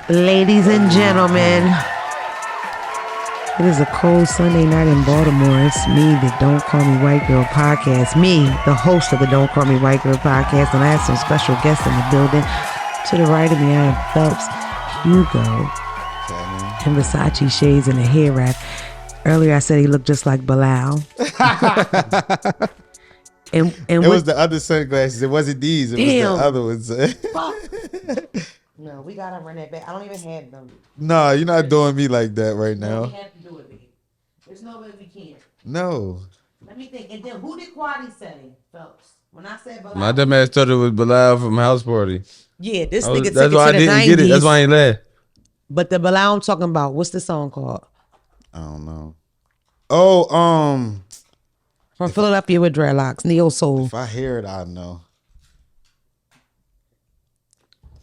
Ladies and gentlemen, it is a cold Sunday night in Baltimore. It's me, the Don't Call Me White Girl podcast. Me, the host of the Don't Call Me White Girl podcast. And I have some special guests in the building. To the right of me, I have Phelps, Hugo, and Versace shades and a hair wrap. Earlier, I said he looked just like Bilal. And it was the other sunglasses. It wasn't these. It was the other ones. No, we gotta run that back. I don't even have them. No, you're not doing me like that right now. No, we have to do it, baby. There's no way we can't. No. Let me think. And then who did Quadi say, Phelps? When I said Bilal. My dumb ass thought it was Bilal from House Party. Yeah, this nigga took it that's why I didn't 90s. get it. That's why I ain't laugh. But the Bilal I'm talking about, what's the song called? I don't know. Oh, From Philadelphia with dreadlocks, Neo Soul. if I hear it, I know.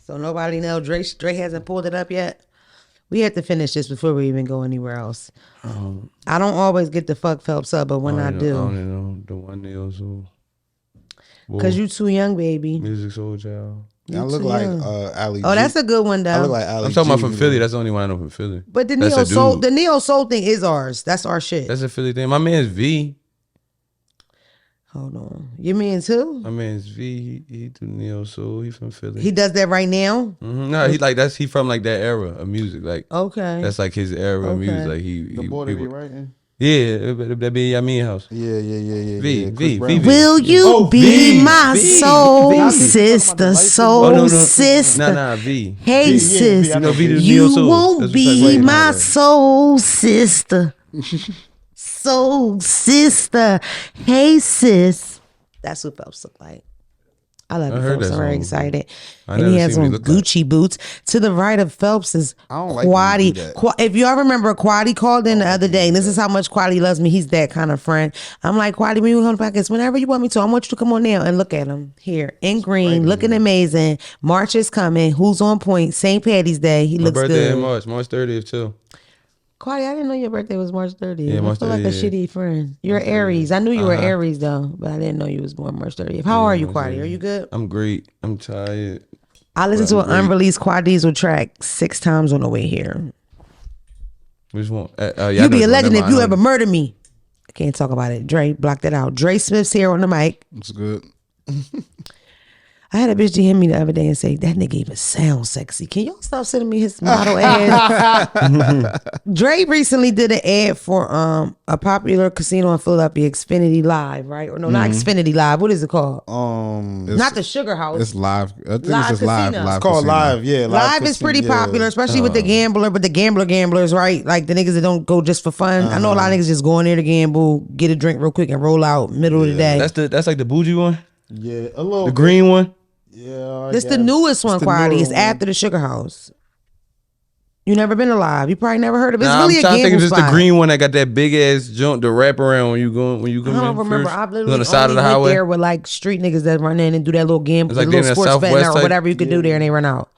So nobody know. Dre hasn't pulled it up yet. We have to finish this before we even go anywhere else. I don't always get the fuck Phelps up, but when I do. I don't know the one Neo Soul. Because you too young, baby. Music Soul Child. I look like Ali. Oh, that's a good one, though. I look like Ali. I'm talking about from Philly. That's the only one I know from Philly. But the That's Neo Soul thing is ours. That's our shit. That's a Philly thing. My man's V. Hold on. You mean too? My man's V. He do Neo Soul. He from Philly. He does that right now? Mm-hmm. No, he from like that era of music. Like okay. That's like his era of music. Like the boy that be writing. Yeah, that be Yamin house. Yeah. V. Will you be my soul sister, soul sister? Nah, V. Hey sis, you won't be my soul sister. Soul sister. Hey sis. That's what Phelps look like. I love you, Phelps. I'm very excited. And he has on Gucci boots. To the right of Phelps is Quadi. If y'all remember, Quadi called in the other day, and this is how much Quadi loves me. He's that kind of friend. I'm like, Quadi, when you come to podcast, whenever you want me to, I want you to come on now and look at him here in green, looking amazing. March is coming. Who's on point? St. Patty's Day. He looks good. My birthday in March 30th too. Quadi, I didn't know your birthday was March 30th. Yeah, March 30th. I feel like a shitty friend. You're Aries. I knew you were Aries though, but I didn't know you was born March 30th. How are you, Quadi? Are you good? I'm great. I'm tired. I listened to an unreleased Quad Diesel track 6 times on the way here. Which one? You be a legend if you ever murder me. I can't talk about it. Dre, block that out. Dre Smith's here on the mic. It's good. I had a bitch DM me the other day and say, that nigga even sounds sexy. Can y'all stop sending me his model ads? Dre recently did an ad for a popular casino in Philadelphia, Xfinity Live, right? Or no, not Xfinity Live. What is it called? Not the Sugar House. It's Live. I think Live it's just Live. It's called Casino. Live, yeah. Live is pretty popular, especially with the gambler, but the gamblers, right? Like the niggas that don't go just for fun. I know a lot of niggas just go in there to gamble, get a drink real quick and roll out middle of the day. That's like the bougie one? Yeah, a little. The green one? Yeah, this the newest one, Quadi. It's after the Sugar House. You never been alive. You probably never heard of it. It's really I'm trying a to think of gamble just spot. the green one that got that big ass jump, the wrap around when you go I don't remember. first. I've literally on the side only of the went highway. there with like street niggas that run in and do that little gamble, It's like little being in sports Southwest betting or type. whatever you could do there, and they run out.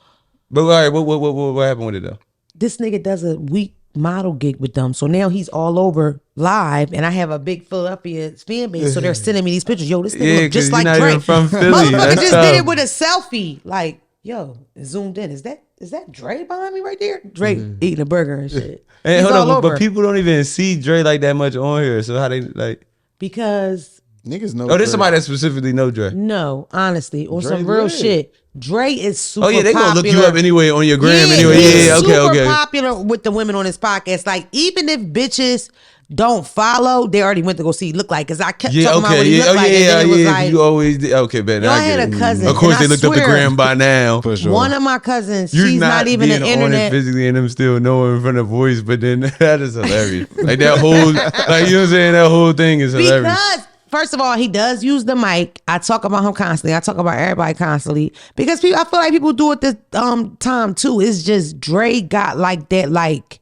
But all right, what happened with it though? This nigga does a week model gig with them, so now he's all over Live, and I have a big Philadelphia fan base, so they're sending me these pictures. Yo, this nigga look just like not Drake. even from Philly. Motherfucker That's just tough. did it with a selfie. Like, yo, zoomed in. Is that Dre behind me right there? Dre eating a burger and shit. Hey, He's hold all on, over. but people don't even see Dre like that much on here. So how they like? Because niggas know. Oh, there's somebody that specifically know Dre. no, honestly, on Dre some real lit. shit, Dre is super Oh yeah, they gonna look you up anyway on your gram Yeah, anyway. he's Yeah, super okay. popular with the women on his podcast. Like, even if bitches don't follow, they already went to go see Look Like, because I kept talking about what he looked like, and then it was like, You always did. Okay, man. yo, I I get had it. a cousin, Of course, and they I looked up the swear, gram by now. For sure. one of my cousins, You're she's not even being an on it internet. physically and them still knowing from the voice, but then that is hilarious. Like that whole, like you know what I'm saying, that whole thing is hilarious. Because first of all, he does use the mic. I talk about him constantly. I talk about everybody constantly because I feel like people do it this time too. It's just Dre got like that like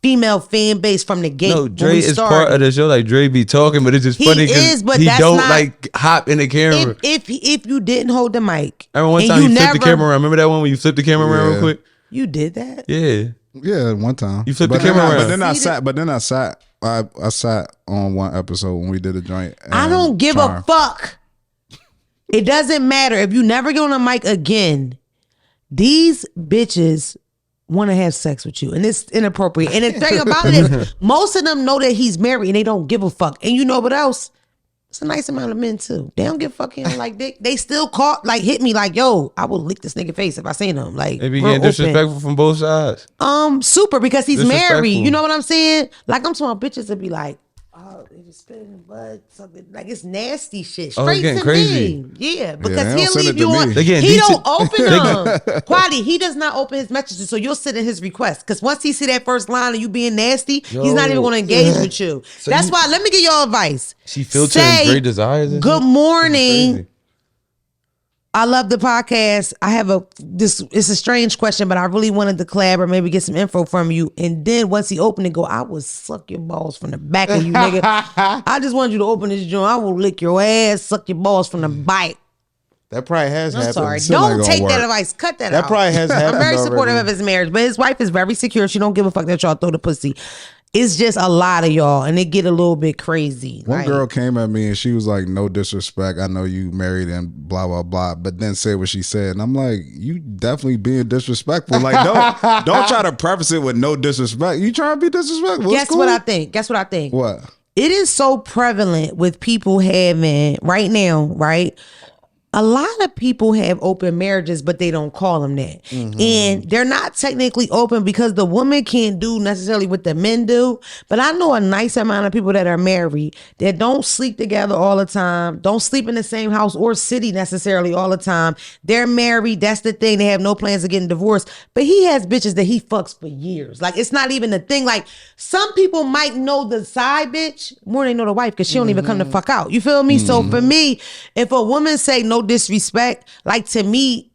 female fan base from the gate. No, when Dre we is started. part of the show. Like Dre be talking, but it's just He funny is, but he that's don't not- like hop in the camera. If you didn't hold the mic, I remember one and time you he flipped the never- camera around. Remember that one when you flipped the camera around real Yeah. quick? You did that? Yeah. Yeah, one time. You flipped But the camera then I- around. But then I sat. I sat on one episode when we did a joint. I don't give a fuck. It doesn't matter if you never get on a mic again. These bitches want to have sex with you, and it's inappropriate. And the thing about it is, most of them know that he's married and they don't give a fuck. And you know what else? It's a nice amount of men too. They don't give a fuck. He don't like dick. They still hit me like, yo, I will lick this nigga face if I seen him. Like, they be getting disrespectful from both sides. Super, because he's married. You know what I'm saying? Like, I'm talking bitches that be like, oh, they just spitting blood, something like it's nasty shit. Straight to crazy. me. Yeah, because he'll leave you on. He don't open them. Quality, he does not open his messages, so you'll sit in his request. Because once he see that first line of you being nasty, he's not even going to engage with you. So that's why, let me give y'all advice. She filtering great desires. Good morning. I love the podcast. I have it's a strange question, but I really wanted to collab or maybe get some info from you. And then once he opened it, I will suck your balls from the back of you, nigga. I just wanted you to open this joint. I will lick your ass, suck your balls from the back. That probably has happened. I'm sorry. Don't take that advice. Cut that out. That probably has happened. I'm very supportive of his marriage, but his wife is very secure. She don't give a fuck that y'all throw the pussy. It's just a lot of y'all, and it get a little bit crazy. One girl came at me and she was like, no disrespect, I know you married and blah, blah, blah, but then said what she said. And I'm like, you definitely being disrespectful. Like, don't try to preface it with no disrespect. You trying to be disrespectful. Guess what I think? What? It is so prevalent with people having, right now, right? A lot of people have open marriages, but they don't call them that. Mm-hmm. And they're not technically open because the woman can't do necessarily what the men do. But I know a nice amount of people that are married that don't sleep together all the time, don't sleep in the same house or city necessarily all the time. They're married. That's the thing. They have no plans of getting divorced. But he has bitches that he fucks for years. Like, it's not even a thing. Like, some people might know the side bitch more than they know the wife because she don't even come the fuck out. You feel me? So for me, if a woman say no disrespect, like, to me,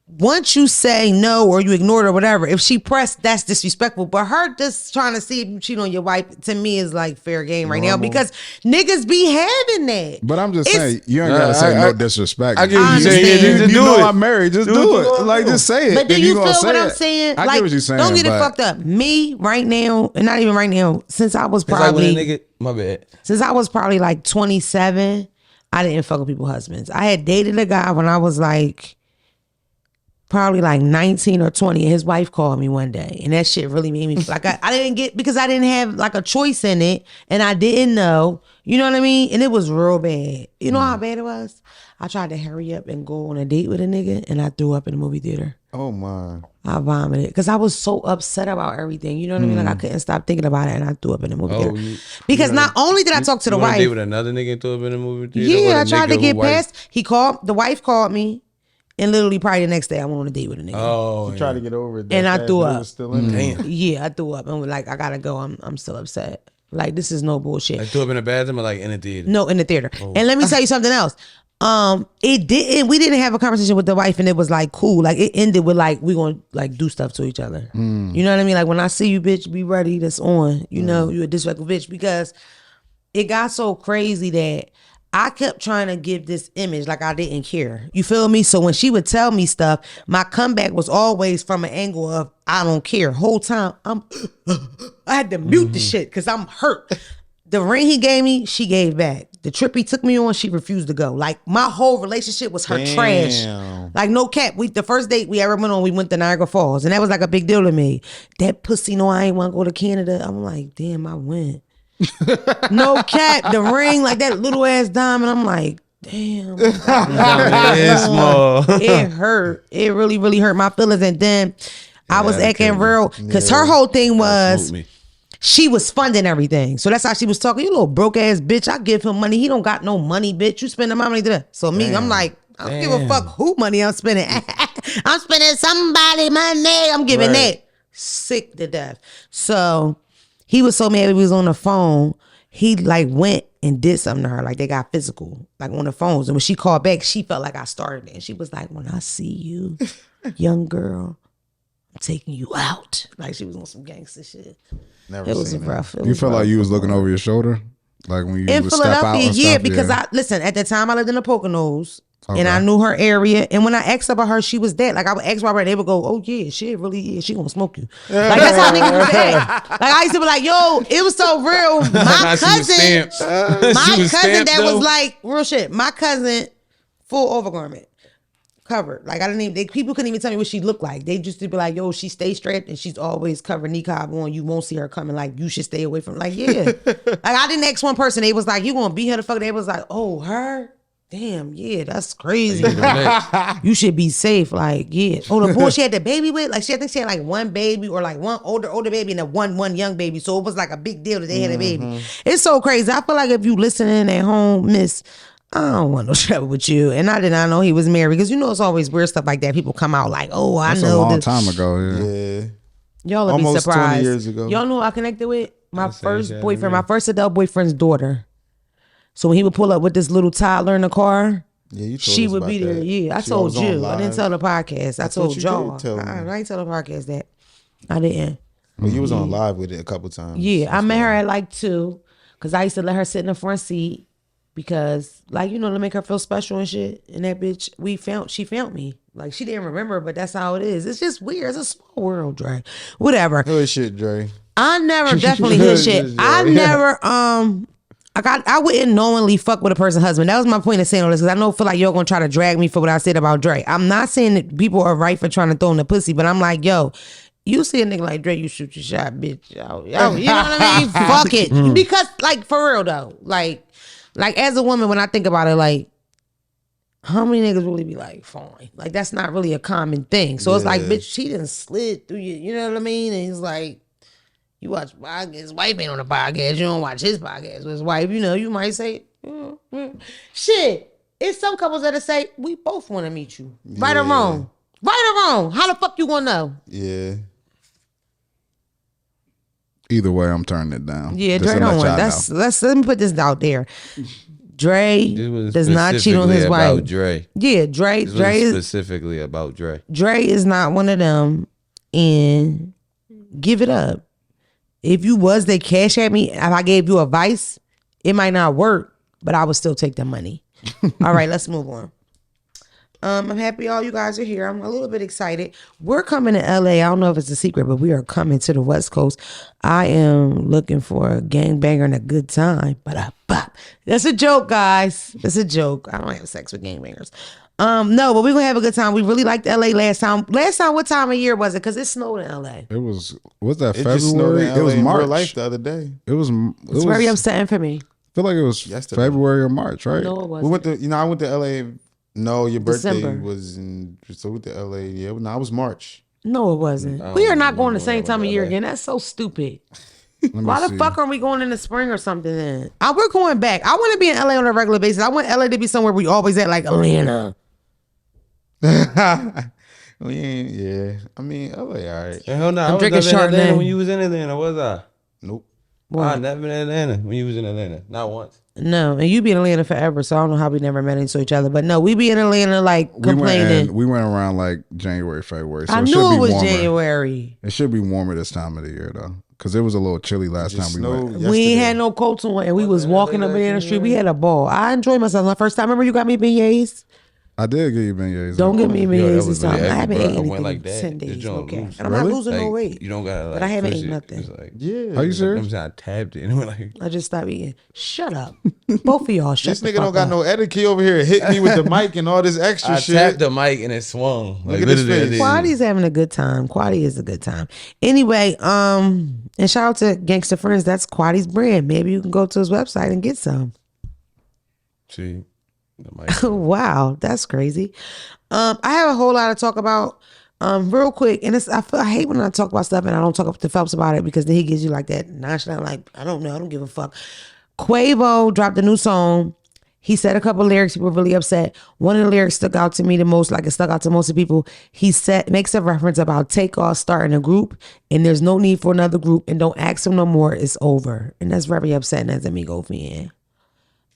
once you say no or you ignore it or whatever, if she pressed, that's disrespectful. But her just trying to see if you cheat on your wife, to me, is like fair game right now because niggas be having that. But I'm just saying, you ain't gotta say no disrespect. I get what you're saying. You know I'm married, just do it. Like, just say it. But do you feel what I'm saying? I get what you're saying. Don't get it fucked up. Me right now, and not even right now, since I was probably my bad. Since I was probably like 27. I didn't fuck with people's husbands. I had dated a guy when I was like probably like 19 or 20, and his wife called me one day, and that shit really made me like I didn't get, because I didn't have like a choice in it, and I didn't know, you know what I mean? And it was real bad. You know how bad it was? I tried to hurry up and go on a date with a nigga, and I threw up in the movie theater. Oh my. I vomited because I was so upset about everything. You know what I mean? Like, I couldn't stop thinking about it, and I threw up in the movie theater. Because not only did I talk to the wife. You with another nigga and threw up in the movie theater? Yeah, I tried to get past. The wife called me, and literally probably the next day I went on a date with a nigga. Oh, you tried to get over it. And I threw up. Still in Damn. Yeah, I threw up and was like, I gotta go. I'm still upset. Like, this is no bullshit. Like, threw up in the bathroom or like in the theater? No, in the theater. Oh. And let me tell you something else. We didn't have a conversation with the wife, and it was like cool. Like, it ended with like, we gonna like do stuff to each other. You know what I mean? Like, when I see you, bitch, be ready. That's on. You know, you a disrespectful bitch, because it got so crazy that I kept trying to give this image like I didn't care. You feel me? So when she would tell me stuff, my comeback was always from an angle of I don't care. Whole time I had to mute the shit because I'm hurt. The ring he gave me, she gave back. The trip he took me on, she refused to go. Like, my whole relationship was her trash. Like, no cap. The first date we ever went on, we went to Niagara Falls, and that was like a big deal to me. That pussy, no, I ain't want to go to Canada. I'm like, damn, I went. No cap. The ring, like that little ass diamond. I'm like, damn. It's small. It hurt. It really, really hurt my feelings. And then I was acting real, because her whole thing was, she was funding everything. So that's how she was talking. You little broke ass bitch. I give him money. He don't got no money, bitch. You spending my money to that. So me, I'm like, I don't give a fuck who money I'm spending. I'm spending somebody money. I'm giving that. Sick to death. So he was so mad he was on the phone. He like went and did something to her. Like, they got physical, like on the phones. And when she called back, she felt like I started it. And she was like, when I see you, young girl, I'm taking you out. Like, she was on some gangster shit. It was rough. You felt like you was looking over your shoulder? Like when you in would step out and yeah, stuff? Because I listen, at the time I lived in the Poconos. Okay. And I knew her area. And when I asked about her, she was dead. Like, I would ask Robert, they would go, oh yeah, she really is. She gonna smoke you. Like, that's how niggas was dead. Like, I used to be like, yo, it was so real. My cousin, that was like, real shit. My cousin, full overgarment. covered. Like I didn't even people couldn't even tell me what she looked like. They just be like, yo, she stays strapped and she's always covered niqab on. You won't see her coming. Like you should stay away from. Like yeah. Like I didn't ask one person. They was like, you gonna beat her the fuck? They was like, oh her. Damn, yeah, that's crazy. You should be safe. Like, yeah. Oh, the boy she had the baby with, like, I think she had like one baby or like one older baby and one young baby. So it was like a big deal that they had a baby. It's so crazy. I feel like if you listening at home, miss, I don't want no trouble with you. And I did not know he was married because you know it's always weird stuff like that. People come out like, oh, I That's know. a long time ago. Yeah. Y'all will Almost be surprised. 20 years ago. Y'all know who I connected with? My first boyfriend, my first adult boyfriend's daughter. So when he would pull up with this little toddler in the car, yeah, you told she us would about be there. that. Yeah, I She told was on you. I didn't live. tell the podcast. I told you y'all. did tell me. I didn't tell the podcast that. I didn't. Well, you was on live with it a couple times. Yeah, I met her at like 2 because I used to let her sit in the front seat because, like, you know, to make her feel special and shit. And that bitch, she found me. Like, she didn't remember, but that's how it is. It's just weird. It's a small world, Dre. Whatever. Hood shit, Dre. I never definitely hit shit. I never I wouldn't knowingly fuck with a person's husband. That was my point of saying all this because I feel like y'all gonna try to drag me for what I said about Dre. I'm not saying that people are right for trying to throw in the pussy, but I'm like, yo, you see a nigga like Dre, you shoot your shot, bitch. Yo, you know what I mean? Fuck it. Because like for real though, like as a woman, when I think about it, like how many niggas really be like, fine? Like that's not really a common thing. So it's like, bitch, she done slid through you know what I mean? And it's like, you watch podcast, his wife ain't on the podcast. You don't watch his podcast with his wife. You know, you might say, shit. It's some couples that'll say, we both want to meet you. Right or wrong? Right or wrong? How the fuck you gonna know? Yeah. Either way, I'm turning it down. Yeah, Dre don't want. Let me put this out there. Dre does not cheat on his wife. About Dre. Yeah, Dre is specifically about Dre. Dre is not one of them. And give it up. If you was, they cash at me. If I gave you advice, it might not work, but I would still take the money. All right, let's move on. I'm happy all you guys are here. I'm a little bit excited. We're coming to LA. I don't know if it's a secret, but we are coming to the West Coast. I am looking for a gangbanger and a good time. That's a joke, guys. That's a joke. I don't have sex with gangbangers. No, but we're gonna have a good time. We really liked LA last time. What time of year was it? Because it snowed in LA. It was that It just snowed February? in It was LA in real March. life the other day. It Very was upsetting for me. I feel like it was Yesterday. February or March, right? No, it wasn't. We went to, I went to LA. No, your birthday December. was in, so we went to LA. Yeah, no, it was March. No, it wasn't. We are not going the same time of year again. That's so stupid. Why the fuck are we going in the spring or something then? We're going back. I want to be in LA on a regular basis. I want LA to be somewhere we always at, like Atlanta. We ain't, yeah. I mean, LA, all right. Hell no, I'm I was drinking never in Atlanta Chardonnay. when you was in Atlanta, was I? Nope. I never been in Atlanta when you was in Atlanta. Not once. No, and you be in Atlanta forever, so I don't know how we never met into each other. But no, we be in Atlanta like complaining. We went around like January, February. So I it should knew be it was warmer. January. It should be warmer this time of the year though, because it was a little chilly last time we went. We ain't had no coats on, and we was walking up and down the street. We had a ball. I enjoyed myself. My first time. Remember you got me beignets? I did give you beignets. Don't give me beignets this time. I heavy, haven't bro. eaten I anything went like in that. 10 The days. joint Okay, loose. and I'm not losing no Like, weight. You don't gotta like. But I haven't push eaten it. nothing. It's like, Yeah. Are you serious? I'm saying I tapped it and we're like. I just stopped eating. Shut up, both of y'all. Shut This the nigga fuck don't got up. no etiquette over here hitting me with the mic and all this extra I shit. tapped the mic and it swung. Like, at his literally, face. it Quadi's having a good time. Quadi is a good time. Anyway, and shout out to Gangsta Friends. That's Quadi's brand. Maybe you can go to his website and get some. See, the mic. Wow, that's crazy. I have a whole lot to talk about. Real quick, and I hate when I talk about stuff and I don't talk to Phelps about it because then he gives you like that nonchalant, like I don't know, I don't give a fuck. Quavo dropped a new song. He said a couple lyrics. People were really upset. One of the lyrics stuck out to me the most, like it stuck out to most of the people. He makes a reference about Takeoff starting a group, and there's no need for another group, and don't ask him no more. It's over, and that's very upsetting as a Migos fan.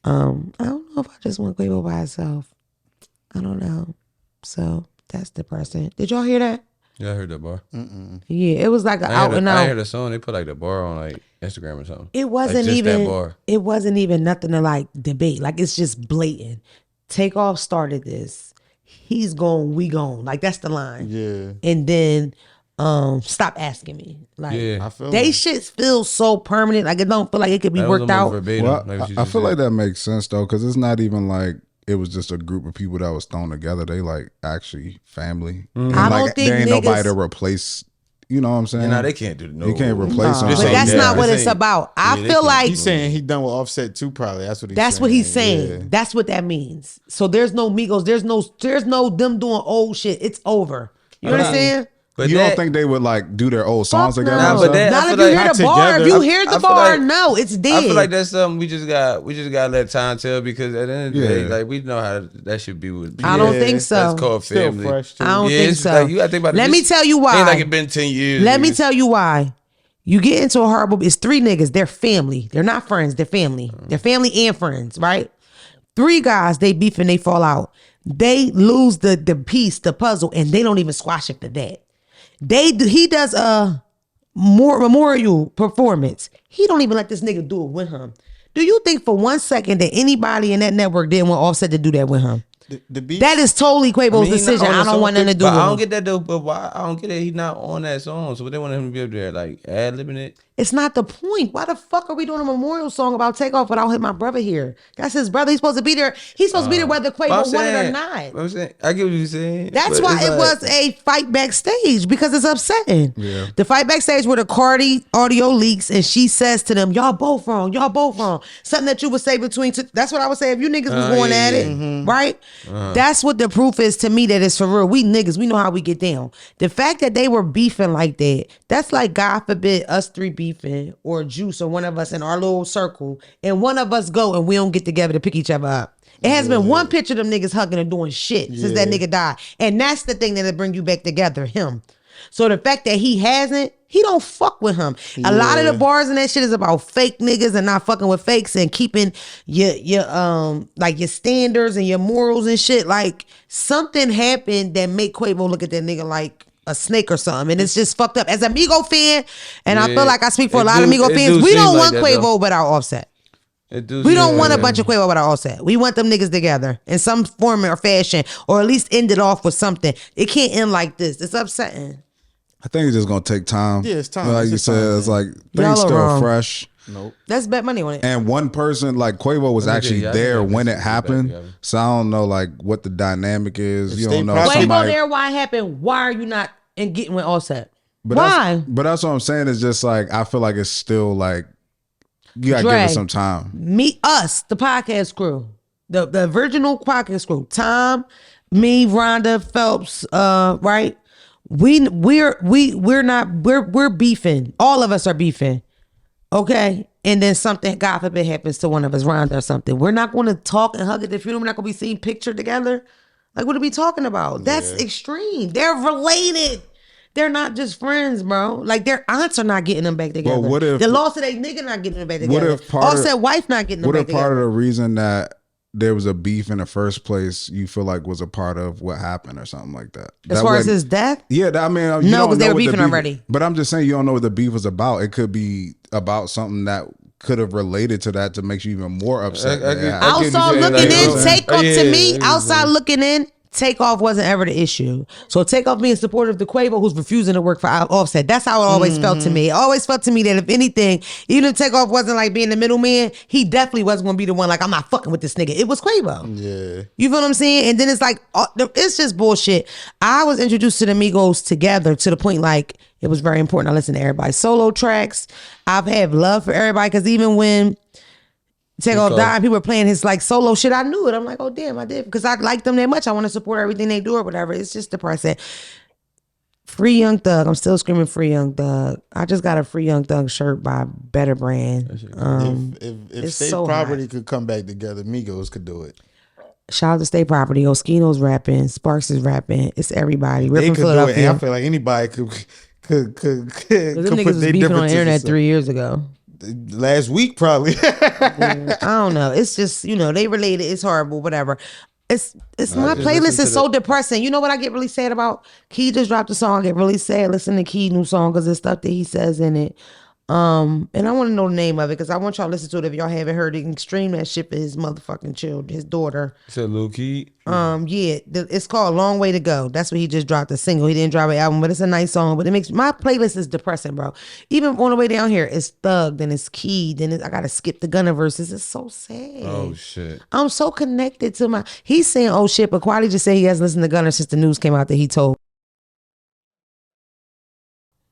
I don't know if I just want Quavo by himself. I don't know. So that's depressing. Did y'all hear that? Yeah, I heard that bar. Yeah, it was like an out and I heard out. the song. They put like the bar on like Instagram or something. It wasn't like, just that even. bar. It wasn't even nothing to like debate. Like it's just blatant. Takeoff started this. He's gone. We gone. Like that's the line. Yeah. And then stop asking me. Like Yeah. I feel they it. shit feels so permanent. Like it don't feel like it could be That was worked almost out. verbatim, Well, like what you I just feel said. like that makes sense though, because it's not even like it was just a group of people that was thrown together. They like actually family. I don't like, think there ain't niggas, nobody to replace. You know what I'm saying? Nah, they can't do no. You can't replace them. but that's not what it's about. I feel like he's saying he done with Offset too. Probably that's what he's. That's saying. what he's saying. Yeah. That's what that means. So there's no Migos. There's no them doing old shit. It's over. You understand? But you don't think they would like do their old songs Fuck together? no. and but stuff? that- Not I if feel you like hear the not bar. If together. you hear the I feel bar, like- no, it's dead. I feel like that's something we just got to let time tell, because at the end of the day, Yeah. like we know how that should be with. I don't Yeah, think so. That's called Still family. fresh too. I don't Yeah, think it's so. like, you gotta think about it. Let me This tell you why. Ain't like it been 10 years. Let me niggas. tell you why. You get into a horrible. It's 3 niggas. They're family. They're not friends. They're family. They're family and friends, right? 3 guys. They beef and they fall out. They lose the piece, the puzzle, and they don't even squash it for that. He does a memorial performance. He don't even let this nigga do it with him. Do you think for 1 second that anybody in that network didn't want Offset to do that with him? The beat. That is totally Quavo's decision. I don't want nothing to do with I don't him. get that though. But why? I don't get it. He's not on that song. So they want him to be up there like ad-libbing it. It's not the point. Why the fuck are we doing a memorial song about Takeoff without my brother here? That's his brother. He's supposed to be there. He's supposed to be there whether Quavo wanted it or not. I'm saying, I get what you're saying. That's but why it's it like- was a fight backstage, because it's upsetting. Yeah. The fight backstage where the Cardi audio leaks and she says to them, y'all both wrong. Y'all both wrong. Something that you would say between two. That's what I would say if you niggas was going at it, right? That's what the proof is to me that it's for real. We niggas, we know how we get down. The fact that they were beefing like that, that's like, God forbid, us 3 beefing or Juice or one of us in our little circle, and one of us go and we don't get together to pick each other up. It has been one picture of them niggas hugging and doing shit since that nigga died. And that's the thing that'll bring you back together, him. So the fact that he hasn't, he don't fuck with him. A lot of the bars and that shit is about fake niggas and not fucking with fakes and keeping your like your standards and your morals and shit. Like, something happened that make Quavo look at that nigga like a snake or something, and it's just fucked up. As a Migo fan, and I feel like I speak for a lot of Migo fans, we don't want Quavo without Offset. We don't want a bunch of Quavo without Offset. We want them niggas together in some form or fashion, or at least end it off with something. It can't end like this. It's upsetting. I think it's just gonna take time. Yeah, it's time. Like It's you just said, time, it's man. like Y'all things are still wrong. fresh. Nope. Let's bet money on it. And one person, like Quavo, was actually yeah, I there think when this it is happened. back, yeah. So I don't know like what the dynamic is. You Stay don't know. proud. Quavo Somebody, there, why it happened? Why are you not in getting with Offset? but Why? But that's what I'm saying. Is just like I feel like it's still like you gotta give Dre. it some time. Us, the podcast crew, the original podcast crew, Tom, me, Rhonda, Phelps, right? We're beefing. All of us are beefing. Okay. And then something, God forbid, happens to one of us, Rhonda or something. We're not going to talk and hug at the funeral. We're not going to be seen pictured together. Like, what are we talking about? That's extreme. They're related. They're not just friends, bro. Like, their aunts are not getting them back together. But what if the loss of their nigga not getting them back together? What if part Offset wife not getting them What back if together? part of the reason that there was a beef in the first place, you feel like was a part of what happened or something like that? As That far as wasn't- his death? Yeah, I mean, you No, don't 'cause they know were what the beefing beef- already. But I'm just saying, you don't know what the beef was about. It could be about something that could have related to that to make you even more upset. I than get- that. I get Outside you saying, looking like, in, Takeoff to me, yeah, outside looking in, Takeoff wasn't ever the issue. So Takeoff being supportive of Quavo, who's refusing to work for Offset. That's how it always felt to me. It always felt to me that if anything, even if Takeoff wasn't like being the middleman, he definitely wasn't going to be the one like, I'm not fucking with this nigga. It was Quavo. Yeah. You feel what I'm saying? And then it's like, it's just bullshit. I was introduced to the Migos together to the point like, it was very important. I listened to everybody's solo tracks. I've had love for everybody because even when Takeoff died, people were playing his like solo shit, I knew it. I'm like, oh damn, I did. Because I like them that much. I want to support everything they do or whatever. It's just depressing. Free Young Thug. I'm still screaming Free Young Thug. I just got a Free Young Thug shirt by Better Brand. If it's State so Property hot. could come back together, Migos could do it. Shout out to State Property. Oskino's rapping. Sparks is rapping. It's everybody. We're They from could do it. Philadelphia. And I feel like anybody could Them put niggas was their beefing on the differences internet aside. 3 years ago. Last week probably. I don't know. It's just, they related. It's horrible, whatever. It's my playlist is so depressing. You know what I get really sad about? Key just dropped a song. I get really sad listening to Key new song because there's stuff that he says in it. And I want to know the name of it because I want y'all to listen to it if y'all haven't heard it and stream that shit for his motherfucking children, his daughter. You said Lil Keed? Yeah, it's called Long Way to Go. That's what he just dropped a single. He didn't drop an album, but it's a nice song. But it makes my playlist is depressing, bro. Even on the way down here, it's Thug, then it's Key, then I gotta skip the Gunna verses. It's so sad. Oh shit. I'm so connected to my. He's saying oh shit, but Quali just said he hasn't listened to Gunna since the news came out that he told.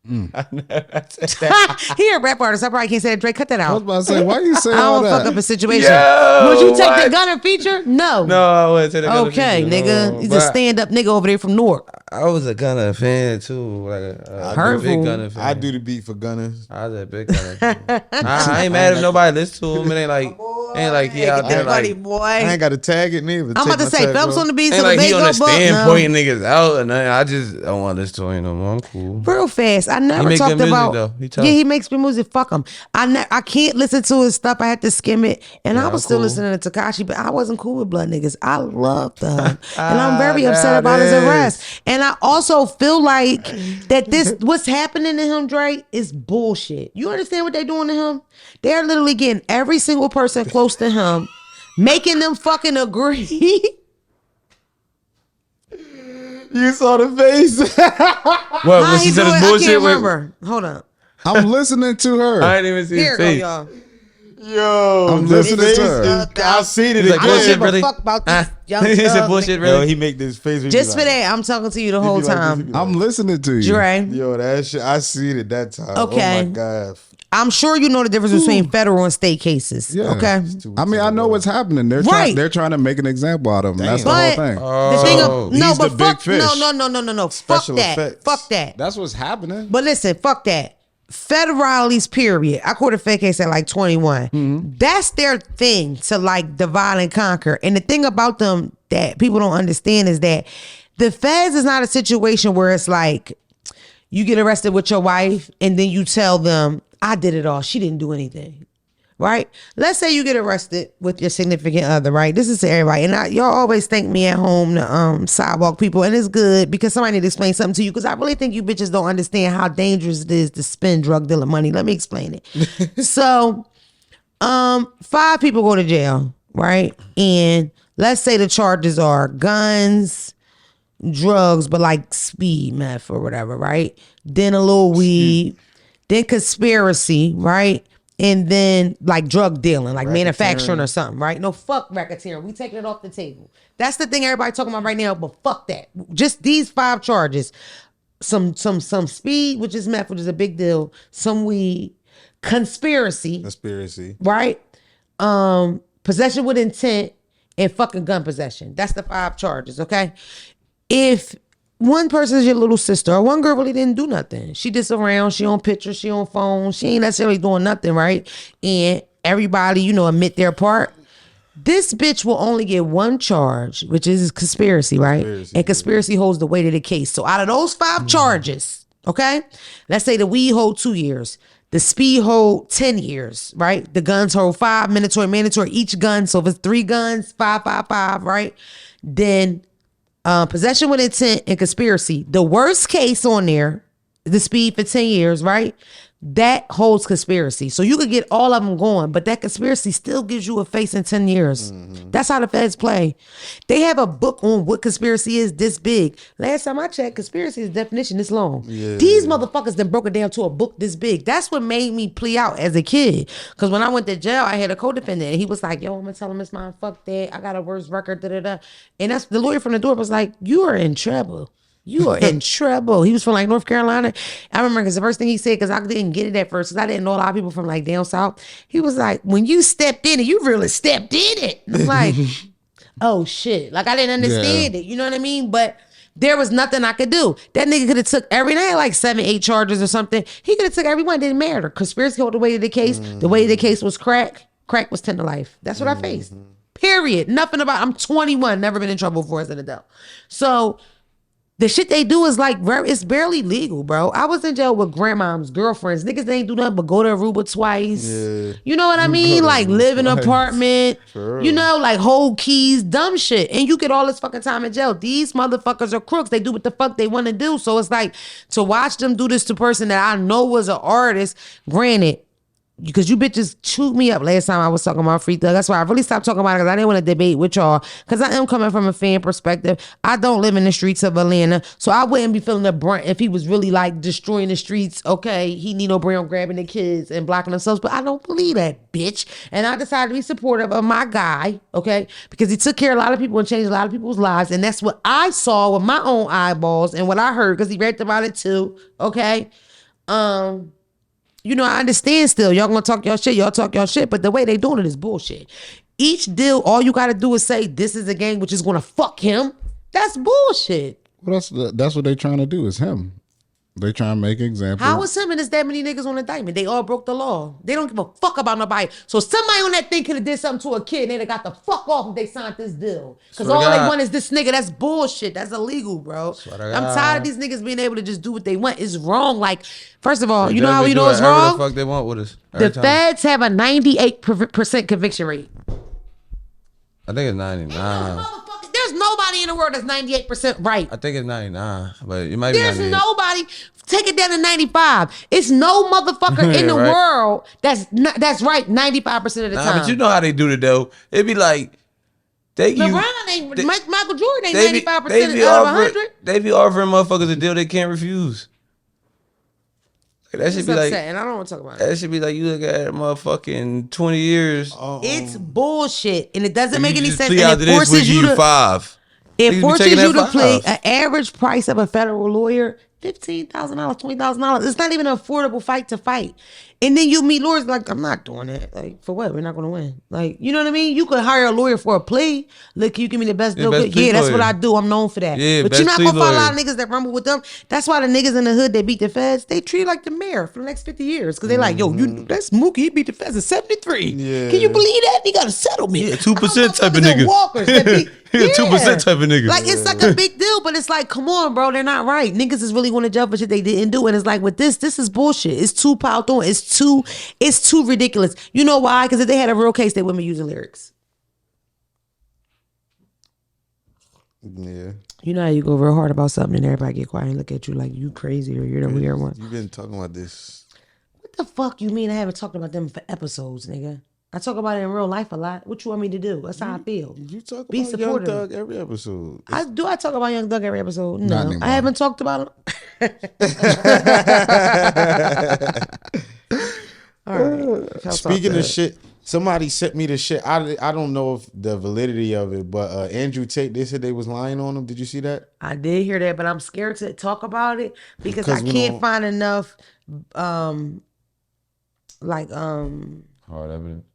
He a rap artist. I probably can't say that. Drake, cut that I was out. about to say, why you say I all don't that? fuck up a situation. Yo, Would you take what? the Gunna feature? No. No, I wouldn't take the Gunna Okay, feature. nigga. No, He's but a stand-up nigga over there from Newark. I was a Gunna fan too. Like a Hurtful. big Gunna fan. I do the beat for Gunna. I was a big Gunna fan. I ain't mad if nobody listens to him. It ain't like he out there buddy, like. boy. I ain't got to tag it neither. I'm about to say Phelps on the beat, Ain't so like the he on bait the go stand no. pointing niggas out, and I just don't want to listen to him no more. I'm cool. Real fast. I never make talked good music, about. though. He tough. Yeah, he makes good music. Fuck him. I can't listen to his stuff. I had to skim it, and I Yeah, was I'm still cool. listening to Tekashi, but I wasn't cool with Blood Niggas. I loved them, and I'm very upset about his that is. arrest. And I also feel like that what's happening to him, Drake, is bullshit. You understand what they're doing to him? They're literally getting every single person close to him, making them fucking agree. You saw the face. What? How When he she said do it? this I bullshit can't with. remember. Hold up. I'm listening to her. I ain't even see Here his go, face. y'all. Yo, I'm the listening face to her. is- I seen it He's like, I don't bullshit, give a really? fuck about this young He said thug bullshit, nigga. really? Yo, he make this face. Just for that, I'm talking to you the whole be like this, time. he be like- I'm listening to you. Dre, Yo, that shit. I seen it that time. Okay. Oh my god. I'm sure you know the difference between federal and state cases. Yeah. Okay. I mean, I know what's happening. They're Right. they're trying to make an example out of him. That's the But whole thing. the thing Oh. of, no, He's but the big fuck, fish. no. Fuck Special that. effects. Fuck that. That's what's happening. But listen, fuck that. Federales, period. I caught a fed case at like 21. That's their thing to like divide and conquer. And the thing about them that people don't understand is that the feds is not a situation where it's like you get arrested with your wife and then you tell them, I did it all. She didn't do anything. Right? Let's say you get arrested with your significant other, right? This is to everybody. And y'all always thank me at home, the sidewalk people, and it's good because somebody need to explain something to you because I really think you bitches don't understand how dangerous it is to spend drug dealer money. Let me explain it. So, 5 people go to jail, right? And let's say the charges are guns, drugs, but like speed, meth, or whatever, right? Then a little weed, then conspiracy, right? And then like drug dealing, like manufacturing or something, right? No, fuck racketeering. We taking it off the table. That's the thing everybody talking about right now, but fuck that. Just these 5 charges. Some speed, which is meth, which is a big deal. Some weed. Conspiracy, right? Possession with intent and fucking gun possession. That's the 5 charges, okay? If one person is your little sister, or one girl really didn't do nothing. She just around, she on pictures, she on phone, she ain't necessarily doing nothing, right? And everybody, admit their part. This bitch will only get 1 charge, which is conspiracy, right? And conspiracy holds the weight of the case. So out of those 5 charges, okay? Let's say the weed hold 2 years. The speed hold 10 years, right? The guns hold 5, mandatory, each gun. So if it's 3 guns, 5, right? Then possession with intent and conspiracy. The worst case on there, the speed for 10 years, right? That holds conspiracy. So you could get all of them going, but that conspiracy still gives you a face in 10 years. That's how the feds play. They have a book on what conspiracy is this big. Last time I checked, conspiracy is definition this long. These motherfuckers then broke it down to a book this big. That's what made me plea out as a kid. Because when I went to jail, I had a co-defendant and he was like, yo, I'm gonna tell him it's mine, fuck that. I got a worse record, da-da-da. And that's the lawyer from the door was like, you are in trouble. You are in trouble. He was from like North Carolina. I remember because the first thing he said, because I didn't get it at first, because I didn't know a lot of people from like down south. He was like, when you stepped in it, you really stepped in it. I'm like, oh shit. Like I didn't understand it. You know what I mean? But there was nothing I could do. That nigga could have took every night like 7, 8 charges or something. He could have took every one. Didn't matter. Conspiracy hold the weight of the case. The weight of the case was crack. Crack was 10 to life. That's what I faced. Period. Nothing about. I'm 21. Never been in trouble before as an adult. So The shit they do is like, it's barely legal, bro. I was in jail with grandmom's girlfriends. Niggas ain't do nothing but go to Aruba twice. Yeah. You know what I mean? Like live in an apartment. You know, like hold keys, dumb shit. And you get all this fucking time in jail. These motherfuckers are crooks. They do what the fuck they want to do. So it's like to watch them do this to a person that I know was an artist, granted, because you bitches chewed me up last time I was talking about Free Thug. That's why I really stopped talking about it, because I didn't want to debate with y'all. Because I am coming from a fan perspective. I don't live in the streets of Atlanta, so I wouldn't be feeling the brunt if he was really like destroying the streets. Okay, he Nino Brown grabbing the kids and blocking themselves, but I don't believe that, bitch. And I decided to be supportive of my guy, okay, because he took care of a lot of people and changed a lot of people's lives, and that's what I saw with my own eyeballs and what I heard, because he rapped about it too, okay. You know, I understand still. Y'all gonna talk y'all shit, but the way they doing it is bullshit. Each deal, all you gotta do is say, this is a gang which is gonna fuck him. That's bullshit. Well, that's what they trying to do is him. They trying to make examples. How is him and there's that many niggas on indictment? They all broke the law. They don't give a fuck about nobody. So somebody on that thing could have did something to a kid and they'd have got the fuck off if they signed this deal. Because all they want is this nigga. That's bullshit. That's illegal, bro. I'm tired of these niggas being able to just do what they want. It's wrong. Like, first of all, you know how you know it's wrong? The fuck they want with us. The feds have a 98% conviction rate. I think it's 99. There's nobody in the world that's 98% right. I think it's 99, but it might be 98. There's nobody. Take it down to 95. It's no motherfucker in the world that's right 95% of the time. But you know how they do it though. It be like LeBron ain't Michael Jordan ain't 95% out of 100. They be offering motherfuckers a deal they can't refuse. That should be like, and I don't want to talk about it. That should be like, you look at it, motherfucking 20 years. It's bullshit, and it doesn't make any sense. And it forces you to 5. It forces you to play an average price of a federal lawyer, $15,000, $20,000. It's not even an affordable fight to fight. And then you meet lawyers like, I'm not doing that. Like, for what? We're not going to win. Like, you know what I mean? You could hire a lawyer for a plea. Look, you give me the best deal. Yeah, that's what I do. I'm known for that. Yeah, but you're not going to find a lot of niggas that rumble with them. That's why the niggas in the hood that beat the feds, they treat like the mayor for the next 50 years. Because they like, yo, that's Mookie. He beat the feds in 73. Yeah. Can you believe that? He got a settlement. Yeah, 2% type of nigga. Walkers that beat, 2% type of nigga. Like, it's like a big deal, but it's like, come on, bro. They're not right. Niggas is really going to jump for shit they didn't do. And it's like, with this is bullshit. It's too powerful. It's too ridiculous. You know why? Because if they had a real case, they wouldn't be using lyrics. Yeah. You know how you go real hard about something and everybody get quiet and look at you like you crazy or you're the weird one. You've been talking about this. What the fuck you mean I haven't talked about them for episodes, nigga? I talk about it in real life a lot. What you want me to do? That's how I feel. You talk about Young Thug every episode. I talk about Young Thug every episode? No, I haven't talked about him. All right. Speaking of shit, somebody sent me the shit. I don't know if the validity of it, but Andrew Tate, they said they was lying on him. Did you see that? I did hear that, but I'm scared to talk about it because I can't find enough hard evidence.